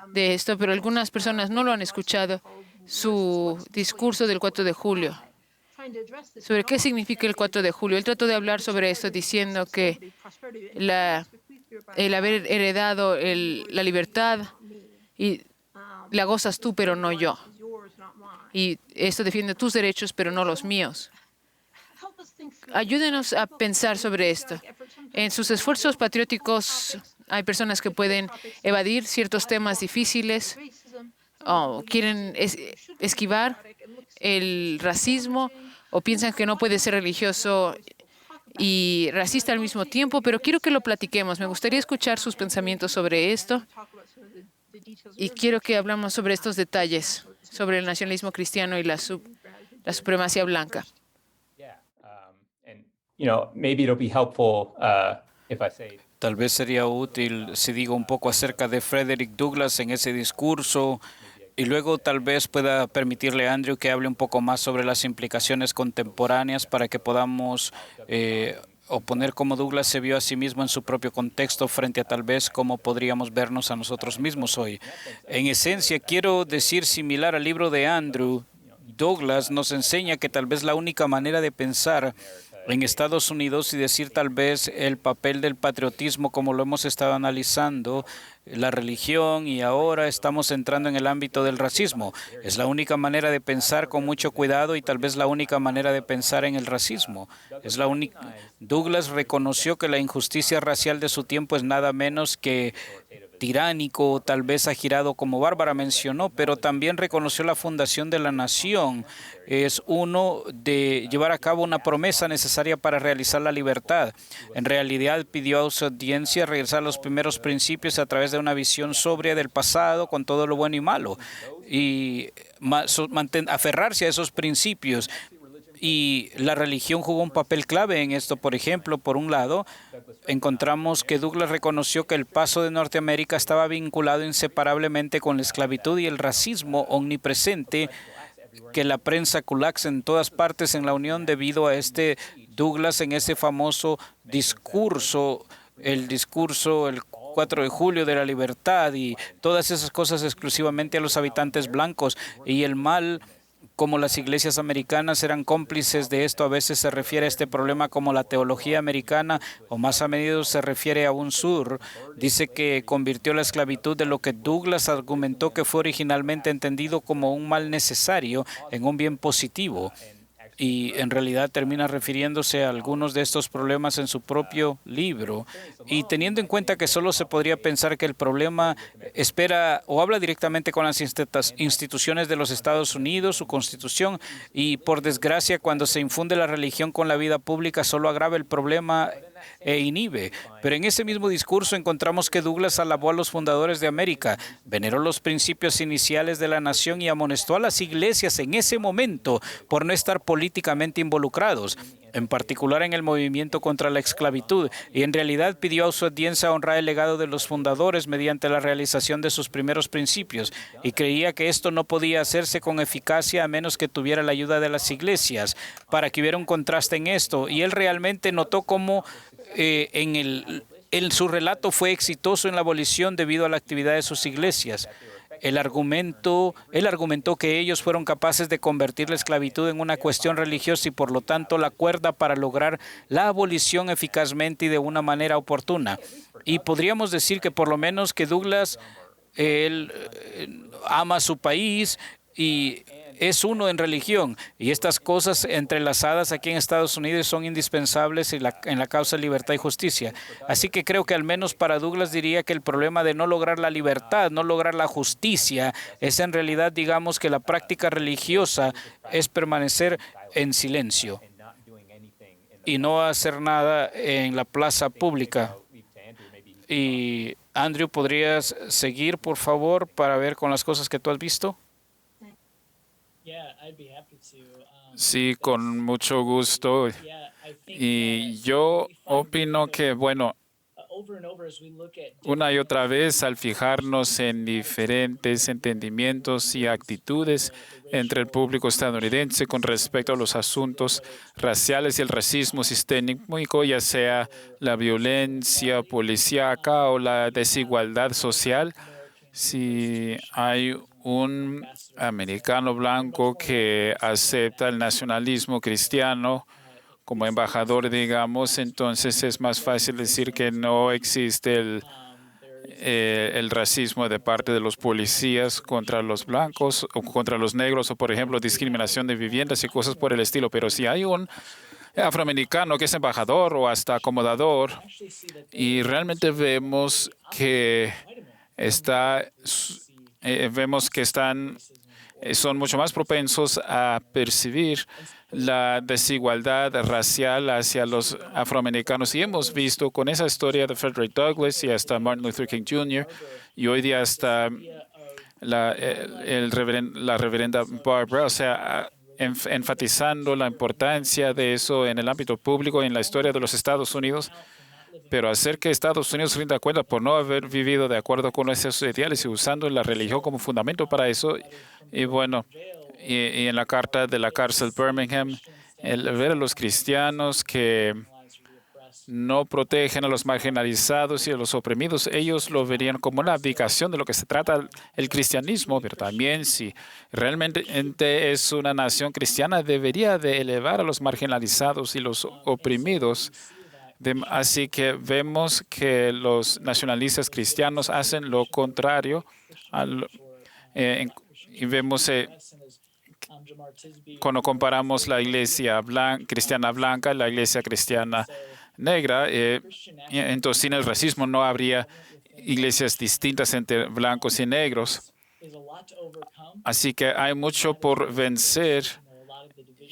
de esto, pero algunas personas no lo han escuchado. Su discurso del 4 de julio, sobre qué significa el 4 de julio. Él trató de hablar sobre esto diciendo que el haber heredado la libertad y la gozas tú, pero no yo. Y esto defiende tus derechos, pero no los míos. Ayúdenos a pensar sobre esto. En sus esfuerzos patrióticos hay personas que pueden evadir ciertos temas difíciles o quieren esquivar el racismo o piensan que no puede ser religioso y racista al mismo tiempo, pero quiero que lo platiquemos. Me gustaría escuchar sus pensamientos sobre esto y quiero que hablamos sobre estos detalles, sobre el nacionalismo cristiano y la supremacía blanca. Tal vez sería útil si digo un poco acerca de Frederick Douglass en ese discurso y luego tal vez pueda permitirle a Andrew que hable un poco más sobre las implicaciones contemporáneas para que podamos oponer cómo Douglass se vio a sí mismo en su propio contexto frente a tal vez cómo podríamos vernos a nosotros mismos hoy. En esencia, quiero decir similar al libro de Andrew, Douglass nos enseña que tal vez la única manera de pensar en Estados Unidos y decir tal vez el papel del patriotismo como lo hemos estado analizando, la religión y ahora estamos entrando en el ámbito del racismo. Es la única manera de pensar con mucho cuidado y tal vez la única manera de pensar en el racismo. Es la única. Douglass reconoció que la injusticia racial de su tiempo es nada menos que tiránico, tal vez ha girado como Bárbara mencionó, pero también reconoció la fundación de la nación. Es uno de llevar a cabo una promesa necesaria para realizar la libertad. En realidad pidió a su audiencia regresar a los primeros principios a través de una visión sobria del pasado con todo lo bueno y malo y aferrarse a esos principios. Y la religión jugó un papel clave en esto. Por ejemplo, por un lado, encontramos que Douglass reconoció que el paso de Norteamérica estaba vinculado inseparablemente con la esclavitud y el racismo omnipresente que la prensa colapsa en todas partes en la Unión debido a Douglass en ese famoso discurso, el 4 de julio de la libertad y todas esas cosas exclusivamente a los habitantes blancos y el mal. Como las iglesias americanas eran cómplices de esto, a veces se refiere a este problema como la teología americana, o más a menudo se refiere a un sur. Dice que convirtió la esclavitud de lo que Douglass argumentó que fue originalmente entendido como un mal necesario en un bien positivo. Y en realidad termina refiriéndose a algunos de estos problemas en su propio libro. Y teniendo en cuenta que solo se podría pensar que el problema espera o habla directamente con las instituciones de los Estados Unidos, su constitución, y por desgracia cuando se infunde la religión con la vida pública solo agrava el problema e inhibe. Pero en ese mismo discurso encontramos que Douglass alabó a los fundadores de América, veneró los principios iniciales de la nación y amonestó a las iglesias en ese momento por no estar políticamente involucrados, en particular en el movimiento contra la esclavitud, y en realidad pidió a su audiencia honrar el legado de los fundadores mediante la realización de sus primeros principios, y creía que esto no podía hacerse con eficacia a menos que tuviera la ayuda de las iglesias, para que hubiera un contraste en esto, y él realmente notó cómo su relato fue exitoso en la abolición debido a la actividad de sus iglesias. Él argumentó que ellos fueron capaces de convertir la esclavitud en una cuestión religiosa y por lo tanto la cuerda para lograr la abolición eficazmente y de una manera oportuna. Y podríamos decir que por lo menos que Douglass ama a su país y es uno en religión, y estas cosas entrelazadas aquí en Estados Unidos son indispensables en la causa de libertad y justicia. Así que creo que al menos para Douglass diría que el problema de no lograr la libertad, no lograr la justicia, es en realidad, digamos, que la práctica religiosa es permanecer en silencio. y no hacer nada en la plaza pública. Y Andrew, ¿podrías seguir, por favor, para ver con las cosas que tú has visto? Sí, con mucho gusto. Y yo opino que, bueno, una y otra vez, al fijarnos en diferentes entendimientos y actitudes entre el público estadounidense con respecto a los asuntos raciales y el racismo sistémico, ya sea la violencia policíaca o la desigualdad social, si hay un americano blanco que acepta el nacionalismo cristiano como embajador, digamos, entonces es más fácil decir que no existe el racismo de parte de los policías contra los blancos o contra los negros o, por ejemplo, discriminación de viviendas y cosas por el estilo. Pero si hay un afroamericano que es embajador o hasta acomodador y realmente vemos que son mucho más propensos a percibir la desigualdad racial hacia los afroamericanos. Y hemos visto con esa historia de Frederick Douglass y hasta Martin Luther King Jr. y hoy día hasta la reverenda Barbara, o sea, enfatizando la importancia de eso en el ámbito público y en la historia de los Estados Unidos. Pero hacer que Estados Unidos rinda cuenta por no haber vivido de acuerdo con esos ideales y usando la religión como fundamento para eso. Y bueno, y en la carta de la cárcel Birmingham, el ver a los cristianos que no protegen a los marginalizados y a los oprimidos, ellos lo verían como una abdicación de lo que se trata el cristianismo, pero también si realmente es una nación cristiana, debería de elevar a los marginalizados y los oprimidos. Así que vemos que los nacionalistas cristianos hacen lo contrario y vemos cuando comparamos la iglesia cristiana blanca y la iglesia cristiana negra, entonces sin el racismo no habría iglesias distintas entre blancos y negros. Así que hay mucho por vencer.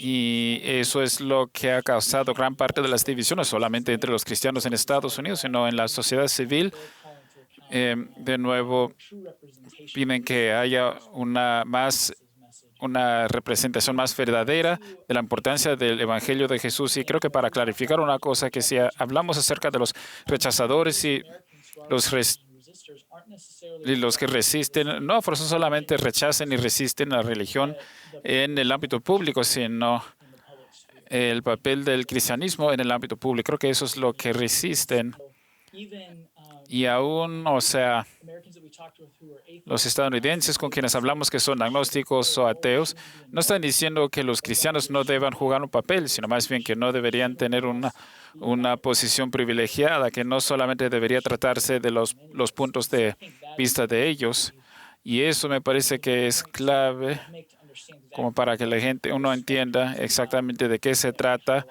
Y eso es lo que ha causado gran parte de las divisiones, solamente entre los cristianos en Estados Unidos, sino en la sociedad civil. De nuevo, piden que haya una representación más verdadera de la importancia del Evangelio de Jesús. Y creo que para clarificar una cosa, que si hablamos acerca de los rechazadores y los que resisten, no solamente rechazan y resisten la religión en el ámbito público, sino el papel del cristianismo en el ámbito público. Creo que eso es lo que resisten. Y aún, o sea, los estadounidenses con quienes hablamos que son agnósticos o ateos, no están diciendo que los cristianos no deban jugar un papel, sino más bien que no deberían tener una posición privilegiada, que no solamente debería tratarse de los puntos de vista de ellos. Y eso me parece que es clave como para que uno entienda exactamente de qué se trata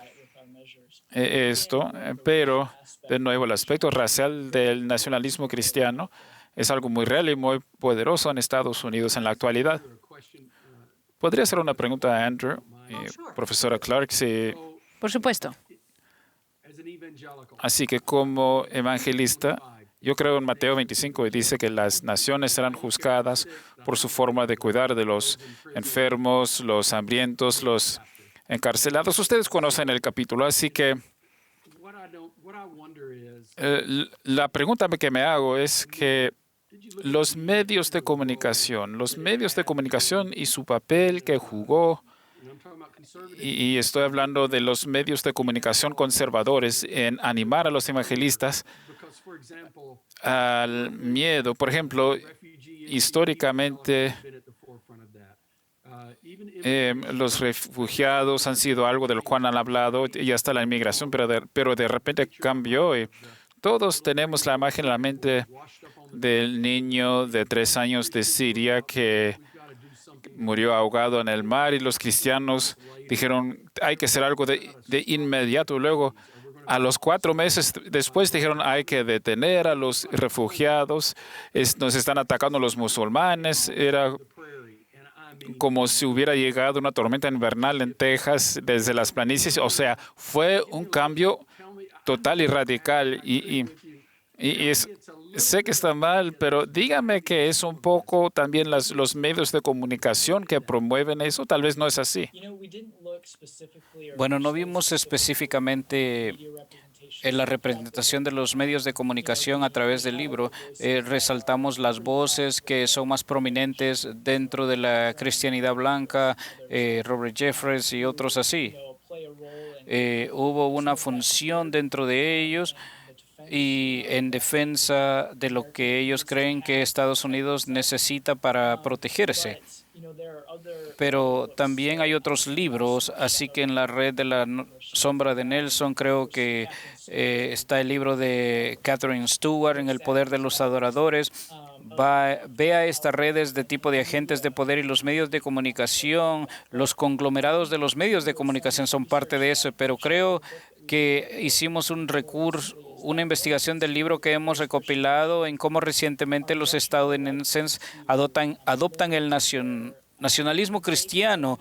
esto. Pero, de nuevo, el aspecto racial del nacionalismo cristiano es algo muy real y muy poderoso en Estados Unidos en la actualidad. ¿Podría hacer una pregunta a Andrew, profesora Clark? Sí. Por supuesto. Así que como evangelista, yo creo en Mateo 25 y dice que las naciones serán juzgadas por su forma de cuidar de los enfermos, los hambrientos, los encarcelados. Ustedes conocen el capítulo, así que la pregunta que me hago es que los medios de comunicación y su papel que jugó, y estoy hablando de los medios de comunicación conservadores en animar a los evangelistas al miedo. Por ejemplo, históricamente, los refugiados han sido algo de lo cual han hablado y hasta la inmigración, pero de repente cambió. Y todos tenemos la imagen en la mente del niño de 3 años de Siria que murió ahogado en el mar, y los cristianos dijeron, hay que hacer algo de inmediato. Luego, a los 4 meses después, dijeron, hay que detener a los refugiados, nos están atacando los musulmanes. como si hubiera llegado una tormenta invernal en Texas desde las planicies. O sea, fue un cambio total y radical. Sé que está mal, pero dígame que es un poco también los medios de comunicación que promueven eso. Tal vez no es así. Bueno, no vimos específicamente en la representación de los medios de comunicación a través del libro. Resaltamos las voces que son más prominentes dentro de la cristianidad blanca, Robert Jeffress y otros así. Hubo una función dentro de ellos y en defensa de lo que ellos creen que Estados Unidos necesita para protegerse. Pero también hay otros libros, así que en la red de la sombra de Nelson creo que está el libro de Catherine Stewart, En el poder de los adoradores. Vea estas redes de tipo de agentes de poder y los medios de comunicación, los conglomerados de los medios de comunicación son parte de eso, pero creo que hicimos un recurso, una investigación del libro que hemos recopilado en cómo recientemente los estadounidenses adoptan el nacionalismo cristiano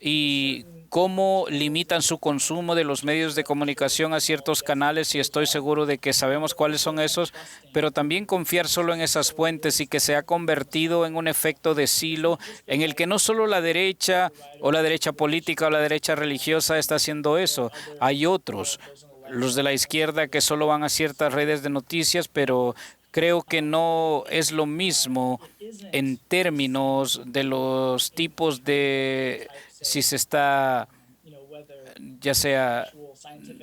y cómo limitan su consumo de los medios de comunicación a ciertos canales, y estoy seguro de que sabemos cuáles son esos, pero también confiar solo en esas fuentes y que se ha convertido en un efecto de silo en el que no solo la derecha o la derecha política o la derecha religiosa está haciendo eso, hay otros, los de la izquierda que solo van a ciertas redes de noticias, pero creo que no es lo mismo en términos de los tipos de si se está ya sea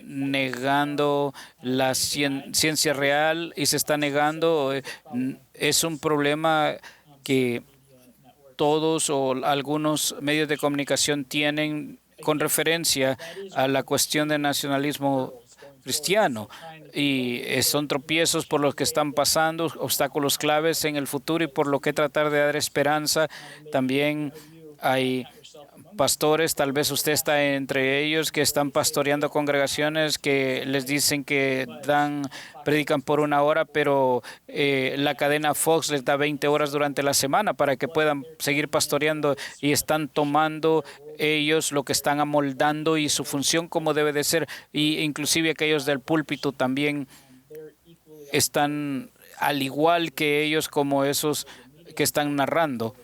negando la ciencia real y se está negando, es un problema que todos o algunos medios de comunicación tienen con referencia a la cuestión del nacionalismo cristiano, y son tropiezos por los que están pasando, obstáculos claves en el futuro y por lo que tratar de dar esperanza. También hay pastores, tal vez usted está entre ellos, que están pastoreando congregaciones que les dicen que predican por 1 hora, pero la cadena Fox les da 20 horas durante la semana para que puedan seguir pastoreando, y están tomando ellos lo que están amoldando y su función como debe de ser, y inclusive aquellos del púlpito también están al igual que ellos como esos que están narrando.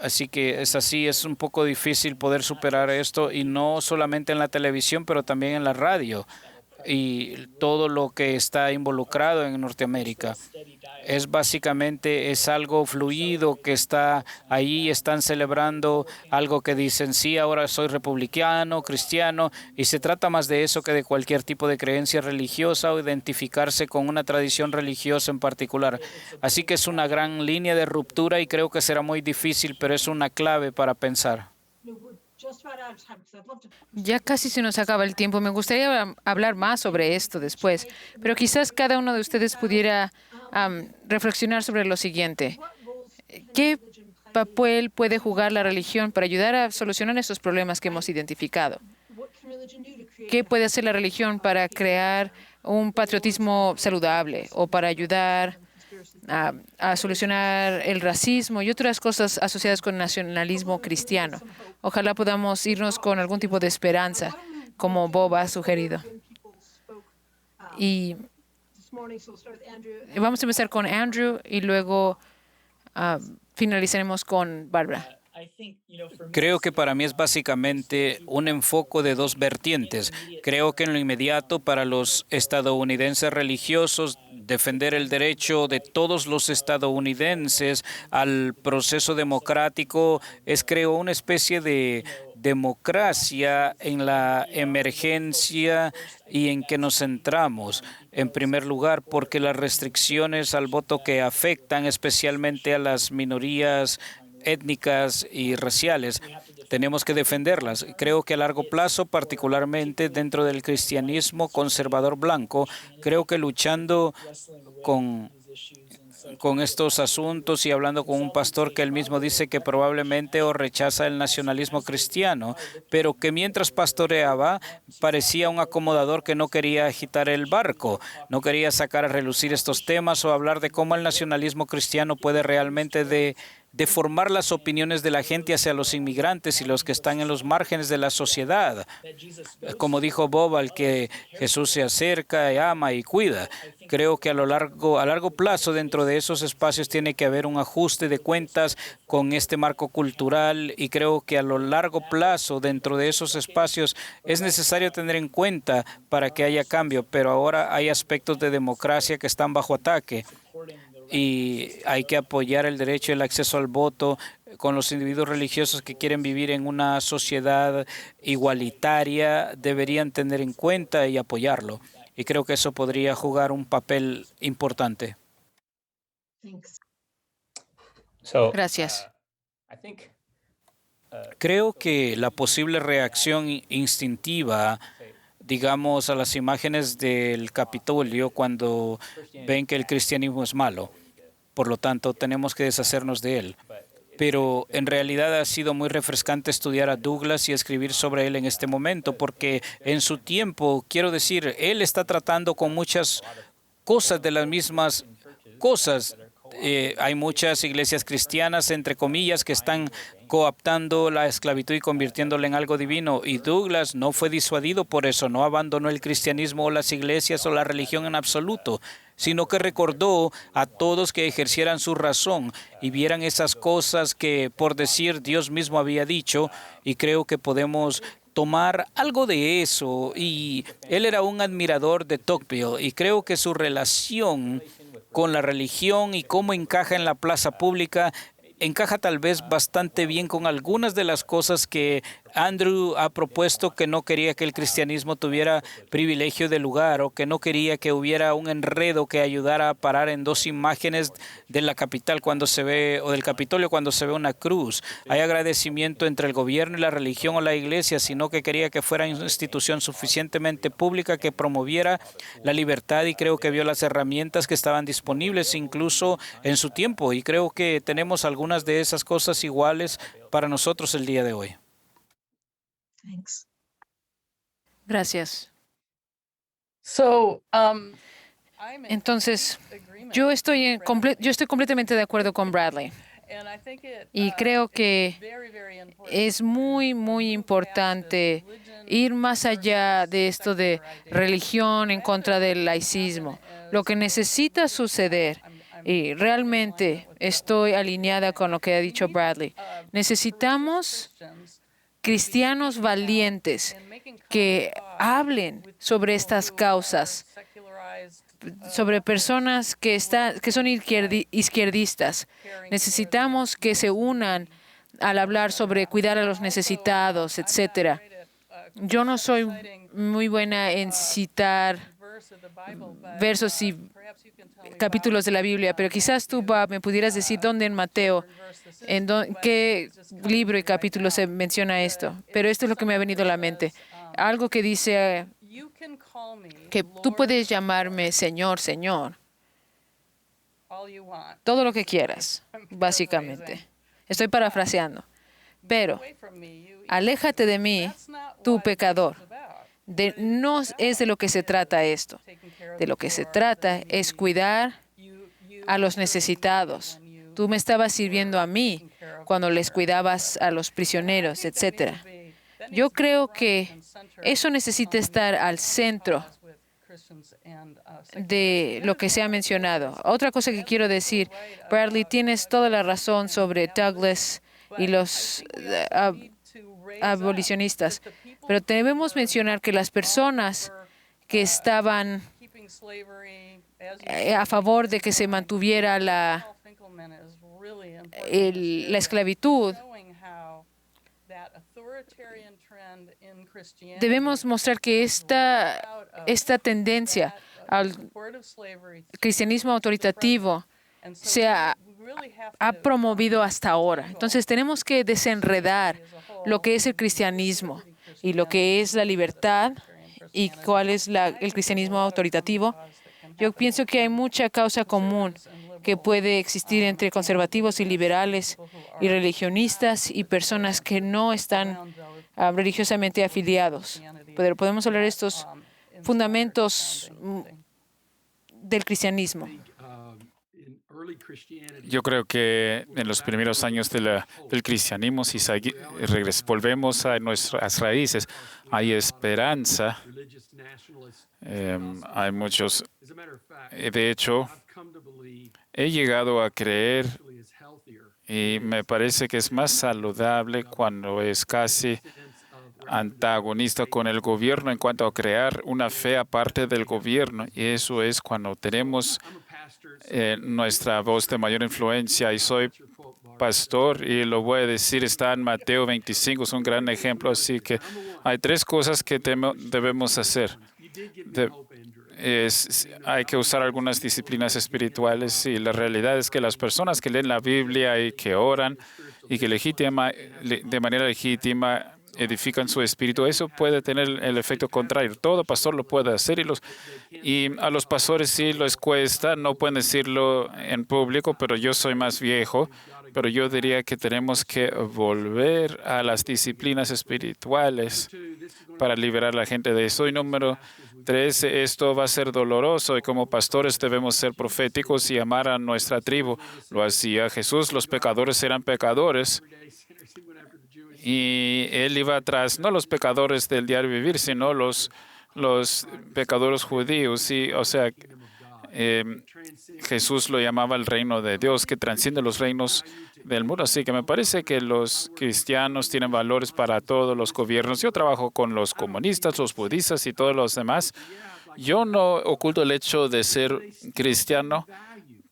Así que es así, es un poco difícil poder superar esto, y no solamente en la televisión, pero también en la radio y todo lo que está involucrado en Norteamérica. Es básicamente algo fluido que está ahí, están celebrando algo que dicen, sí, ahora soy republicano, cristiano, y se trata más de eso que de cualquier tipo de creencia religiosa o identificarse con una tradición religiosa en particular. Así que es una gran línea de ruptura y creo que será muy difícil, pero es una clave para pensar. Ya casi se nos acaba el tiempo. Me gustaría hablar más sobre esto después, pero quizás cada uno de ustedes pudiera reflexionar sobre lo siguiente. ¿Qué papel puede jugar la religión para ayudar a solucionar estos problemas que hemos identificado? ¿Qué puede hacer la religión para crear un patriotismo saludable o para ayudar a solucionar el racismo y otras cosas asociadas con el nacionalismo cristiano? Ojalá podamos irnos con algún tipo de esperanza, como Bob ha sugerido. Y vamos a empezar con Andrew y luego finalizaremos con Barbara. Creo que para mí es básicamente un enfoque de dos vertientes. Creo que en lo inmediato para los estadounidenses religiosos, defender el derecho de todos los estadounidenses al proceso democrático es, creo, una especie de democracia en la emergencia y en que nos centramos. En primer lugar, porque las restricciones al voto que afectan especialmente a las minorías étnicas y raciales, tenemos que defenderlas. Creo que a largo plazo, particularmente dentro del cristianismo conservador blanco, creo que luchando con estos asuntos y hablando con un pastor que él mismo dice que probablemente o rechaza el nacionalismo cristiano, pero que mientras pastoreaba parecía un acomodador que no quería agitar el barco, no quería sacar a relucir estos temas o hablar de cómo el nacionalismo cristiano puede realmente deformar las opiniones de la gente hacia los inmigrantes y los que están en los márgenes de la sociedad. Como dijo Bob, al que Jesús se acerca, y ama y cuida. Creo que a largo plazo dentro de esos espacios tiene que haber un ajuste de cuentas con este marco cultural, y creo que a lo largo plazo dentro de esos espacios es necesario tener en cuenta para que haya cambio, pero ahora hay aspectos de democracia que están bajo ataque. Y hay que apoyar el derecho y el acceso al voto con los individuos religiosos que quieren vivir en una sociedad igualitaria. Deberían tener en cuenta y apoyarlo. Y creo que eso podría jugar un papel importante. Gracias. Creo que la posible reacción instintiva, digamos, a las imágenes del Capitolio cuando ven que el cristianismo es malo. Por lo tanto, tenemos que deshacernos de él. Pero en realidad ha sido muy refrescante estudiar a Douglas y escribir sobre él en este momento, porque en su tiempo, quiero decir, él está tratando con muchas cosas de las mismas cosas. Hay muchas iglesias cristianas, entre comillas, que están cooptando la esclavitud y convirtiéndola en algo divino. Y Douglas no fue disuadido por eso, no abandonó el cristianismo o las iglesias o la religión en absoluto, sino que recordó a todos que ejercieran su razón y vieran esas cosas que, por decir, Dios mismo había dicho, y creo que podemos tomar algo de eso. Y él era un admirador de Tocqueville, y creo que su relación con la religión y cómo encaja en la plaza pública encaja tal vez bastante bien con algunas de las cosas que Andrew ha propuesto, que no quería que el cristianismo tuviera privilegio de lugar, o que no quería que hubiera un enredo que ayudara a parar en dos imágenes de la capital cuando se ve, o del Capitolio cuando se ve una cruz. Hay agradecimiento entre el gobierno y la religión o la iglesia, sino que quería que fuera una institución suficientemente pública que promoviera la libertad, y creo que vio las herramientas que estaban disponibles incluso en su tiempo, y creo que tenemos algunas de esas cosas iguales para nosotros el día de hoy. Gracias. Entonces, yo estoy completamente de acuerdo con Bradley. Y creo que es muy, muy importante ir más allá de esto de religión en contra del laicismo. Lo que necesita suceder, y realmente estoy alineada con lo que ha dicho Bradley, necesitamos cristianos valientes que hablen sobre estas causas, sobre personas que son izquierdistas. Necesitamos que se unan al hablar sobre cuidar a los necesitados, etcétera. Yo no soy muy buena en citar versos y capítulos de la Biblia, pero quizás tú, Bob, me pudieras decir dónde en Mateo, qué libro y capítulo se menciona esto. Pero esto es lo que me ha venido a la mente. Algo que dice que tú puedes llamarme Señor, Señor, todo lo que quieras, básicamente. Estoy parafraseando. Pero aléjate de mí, tú pecador. No es de lo que se trata esto. De lo que se trata es cuidar a los necesitados. Tú me estabas sirviendo a mí cuando les cuidabas a los prisioneros, etcétera. Yo creo que eso necesita estar al centro de lo que se ha mencionado. Otra cosa que quiero decir, Bradley, tienes toda la razón sobre Douglas y los abolicionistas, pero debemos mencionar que las personas que estaban a favor de que se mantuviera la esclavitud, debemos mostrar que esta tendencia al cristianismo autoritativo se ha promovido hasta ahora. Entonces tenemos que desenredar lo que es el cristianismo y lo que es la libertad y cuál es el cristianismo autoritativo. Yo pienso que hay mucha causa común que puede existir entre conservativos y liberales y religionistas y personas que no están religiosamente afiliados. Pero podemos hablar de estos fundamentos del cristianismo. Yo creo que en los primeros años del cristianismo, si volvemos a nuestras raíces, hay esperanza. Hay muchos. De hecho, he llegado a creer y me parece que es más saludable cuando es casi antagonista con el gobierno en cuanto a crear una fe aparte del gobierno. Y eso es cuando tenemos nuestra voz de mayor influencia. Y soy pastor y lo voy a decir, está en Mateo 25, es un gran ejemplo. Así que hay tres cosas que debemos hacer. Hay que usar algunas disciplinas espirituales y la realidad es que las personas que leen la Biblia y que oran y que de manera legítima edifican su espíritu, eso puede tener el efecto contrario. Todo pastor lo puede hacer y a los pastores sí les cuesta, no pueden decirlo en público, pero yo soy más viejo, pero yo diría que tenemos que volver a las disciplinas espirituales para liberar a la gente de eso. Y número 3, esto va a ser doloroso y como pastores debemos ser proféticos y amar a nuestra tribu. Lo hacía Jesús, los pecadores eran pecadores. Y él iba atrás, no los pecadores del diario vivir, sino los pecadores judíos. Y, o sea, Jesús lo llamaba el reino de Dios, que transciende los reinos del mundo. Así que me parece que los cristianos tienen valores para todos los gobiernos. Yo trabajo con los comunistas, los budistas y todos los demás. Yo no oculto el hecho de ser cristiano,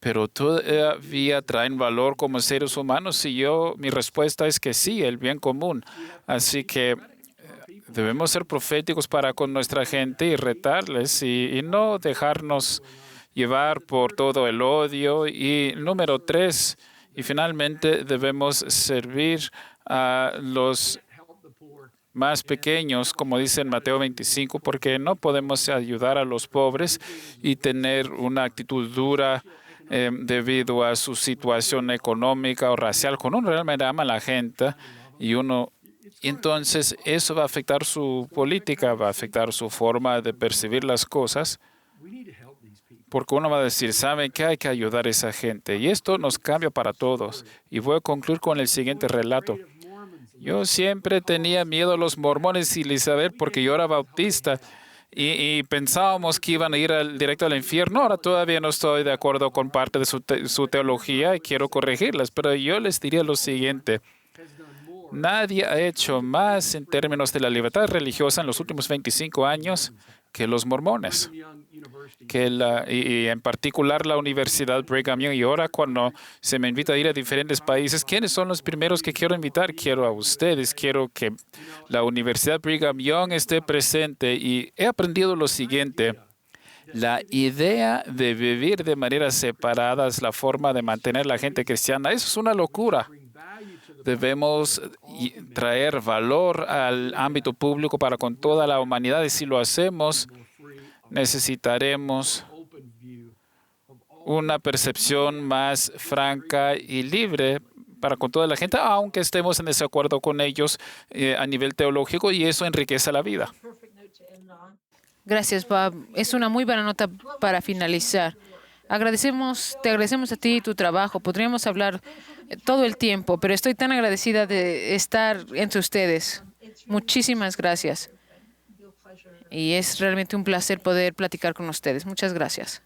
pero todavía traen valor como seres humanos y mi respuesta es que sí, el bien común. Así que debemos ser proféticos para con nuestra gente y retarles y no dejarnos llevar por todo el odio. Y número 3, y finalmente debemos servir a los más pequeños, como dice en Mateo 25, porque no podemos ayudar a los pobres y tener una actitud dura debido a su situación económica o racial. Cuando uno realmente ama a la gente y entonces eso va a afectar su política, va a afectar su forma de percibir las cosas, porque uno va a decir, ¿saben qué? Hay que ayudar a esa gente. Y esto nos cambia para todos. Y voy a concluir con el siguiente relato. Yo siempre tenía miedo a los mormones y Elizabeth porque yo era bautista. Y pensábamos que iban a ir directo al infierno. Ahora todavía no estoy de acuerdo con parte de su teología y quiero corregirlas, pero yo les diría lo siguiente. Nadie ha hecho más en términos de la libertad religiosa en los últimos 25 años que los mormones, y en particular la Universidad Brigham Young. Y ahora cuando se me invita a ir a diferentes países, ¿quiénes son los primeros que quiero invitar? Quiero a ustedes, quiero que la Universidad Brigham Young esté presente. Y he aprendido lo siguiente. La idea de vivir de manera separada es la forma de mantener a la gente cristiana. Eso es una locura. Debemos traer valor al ámbito público para con toda la humanidad y si lo hacemos, necesitaremos una percepción más franca y libre para con toda la gente, aunque estemos en desacuerdo con ellos a nivel teológico, y eso enriquece la vida. Gracias, Bob. Es una muy buena nota para finalizar. Te agradecemos a ti y tu trabajo. Podríamos hablar todo el tiempo, pero estoy tan agradecida de estar entre ustedes. Muchísimas gracias. Y es realmente un placer poder platicar con ustedes. Muchas gracias.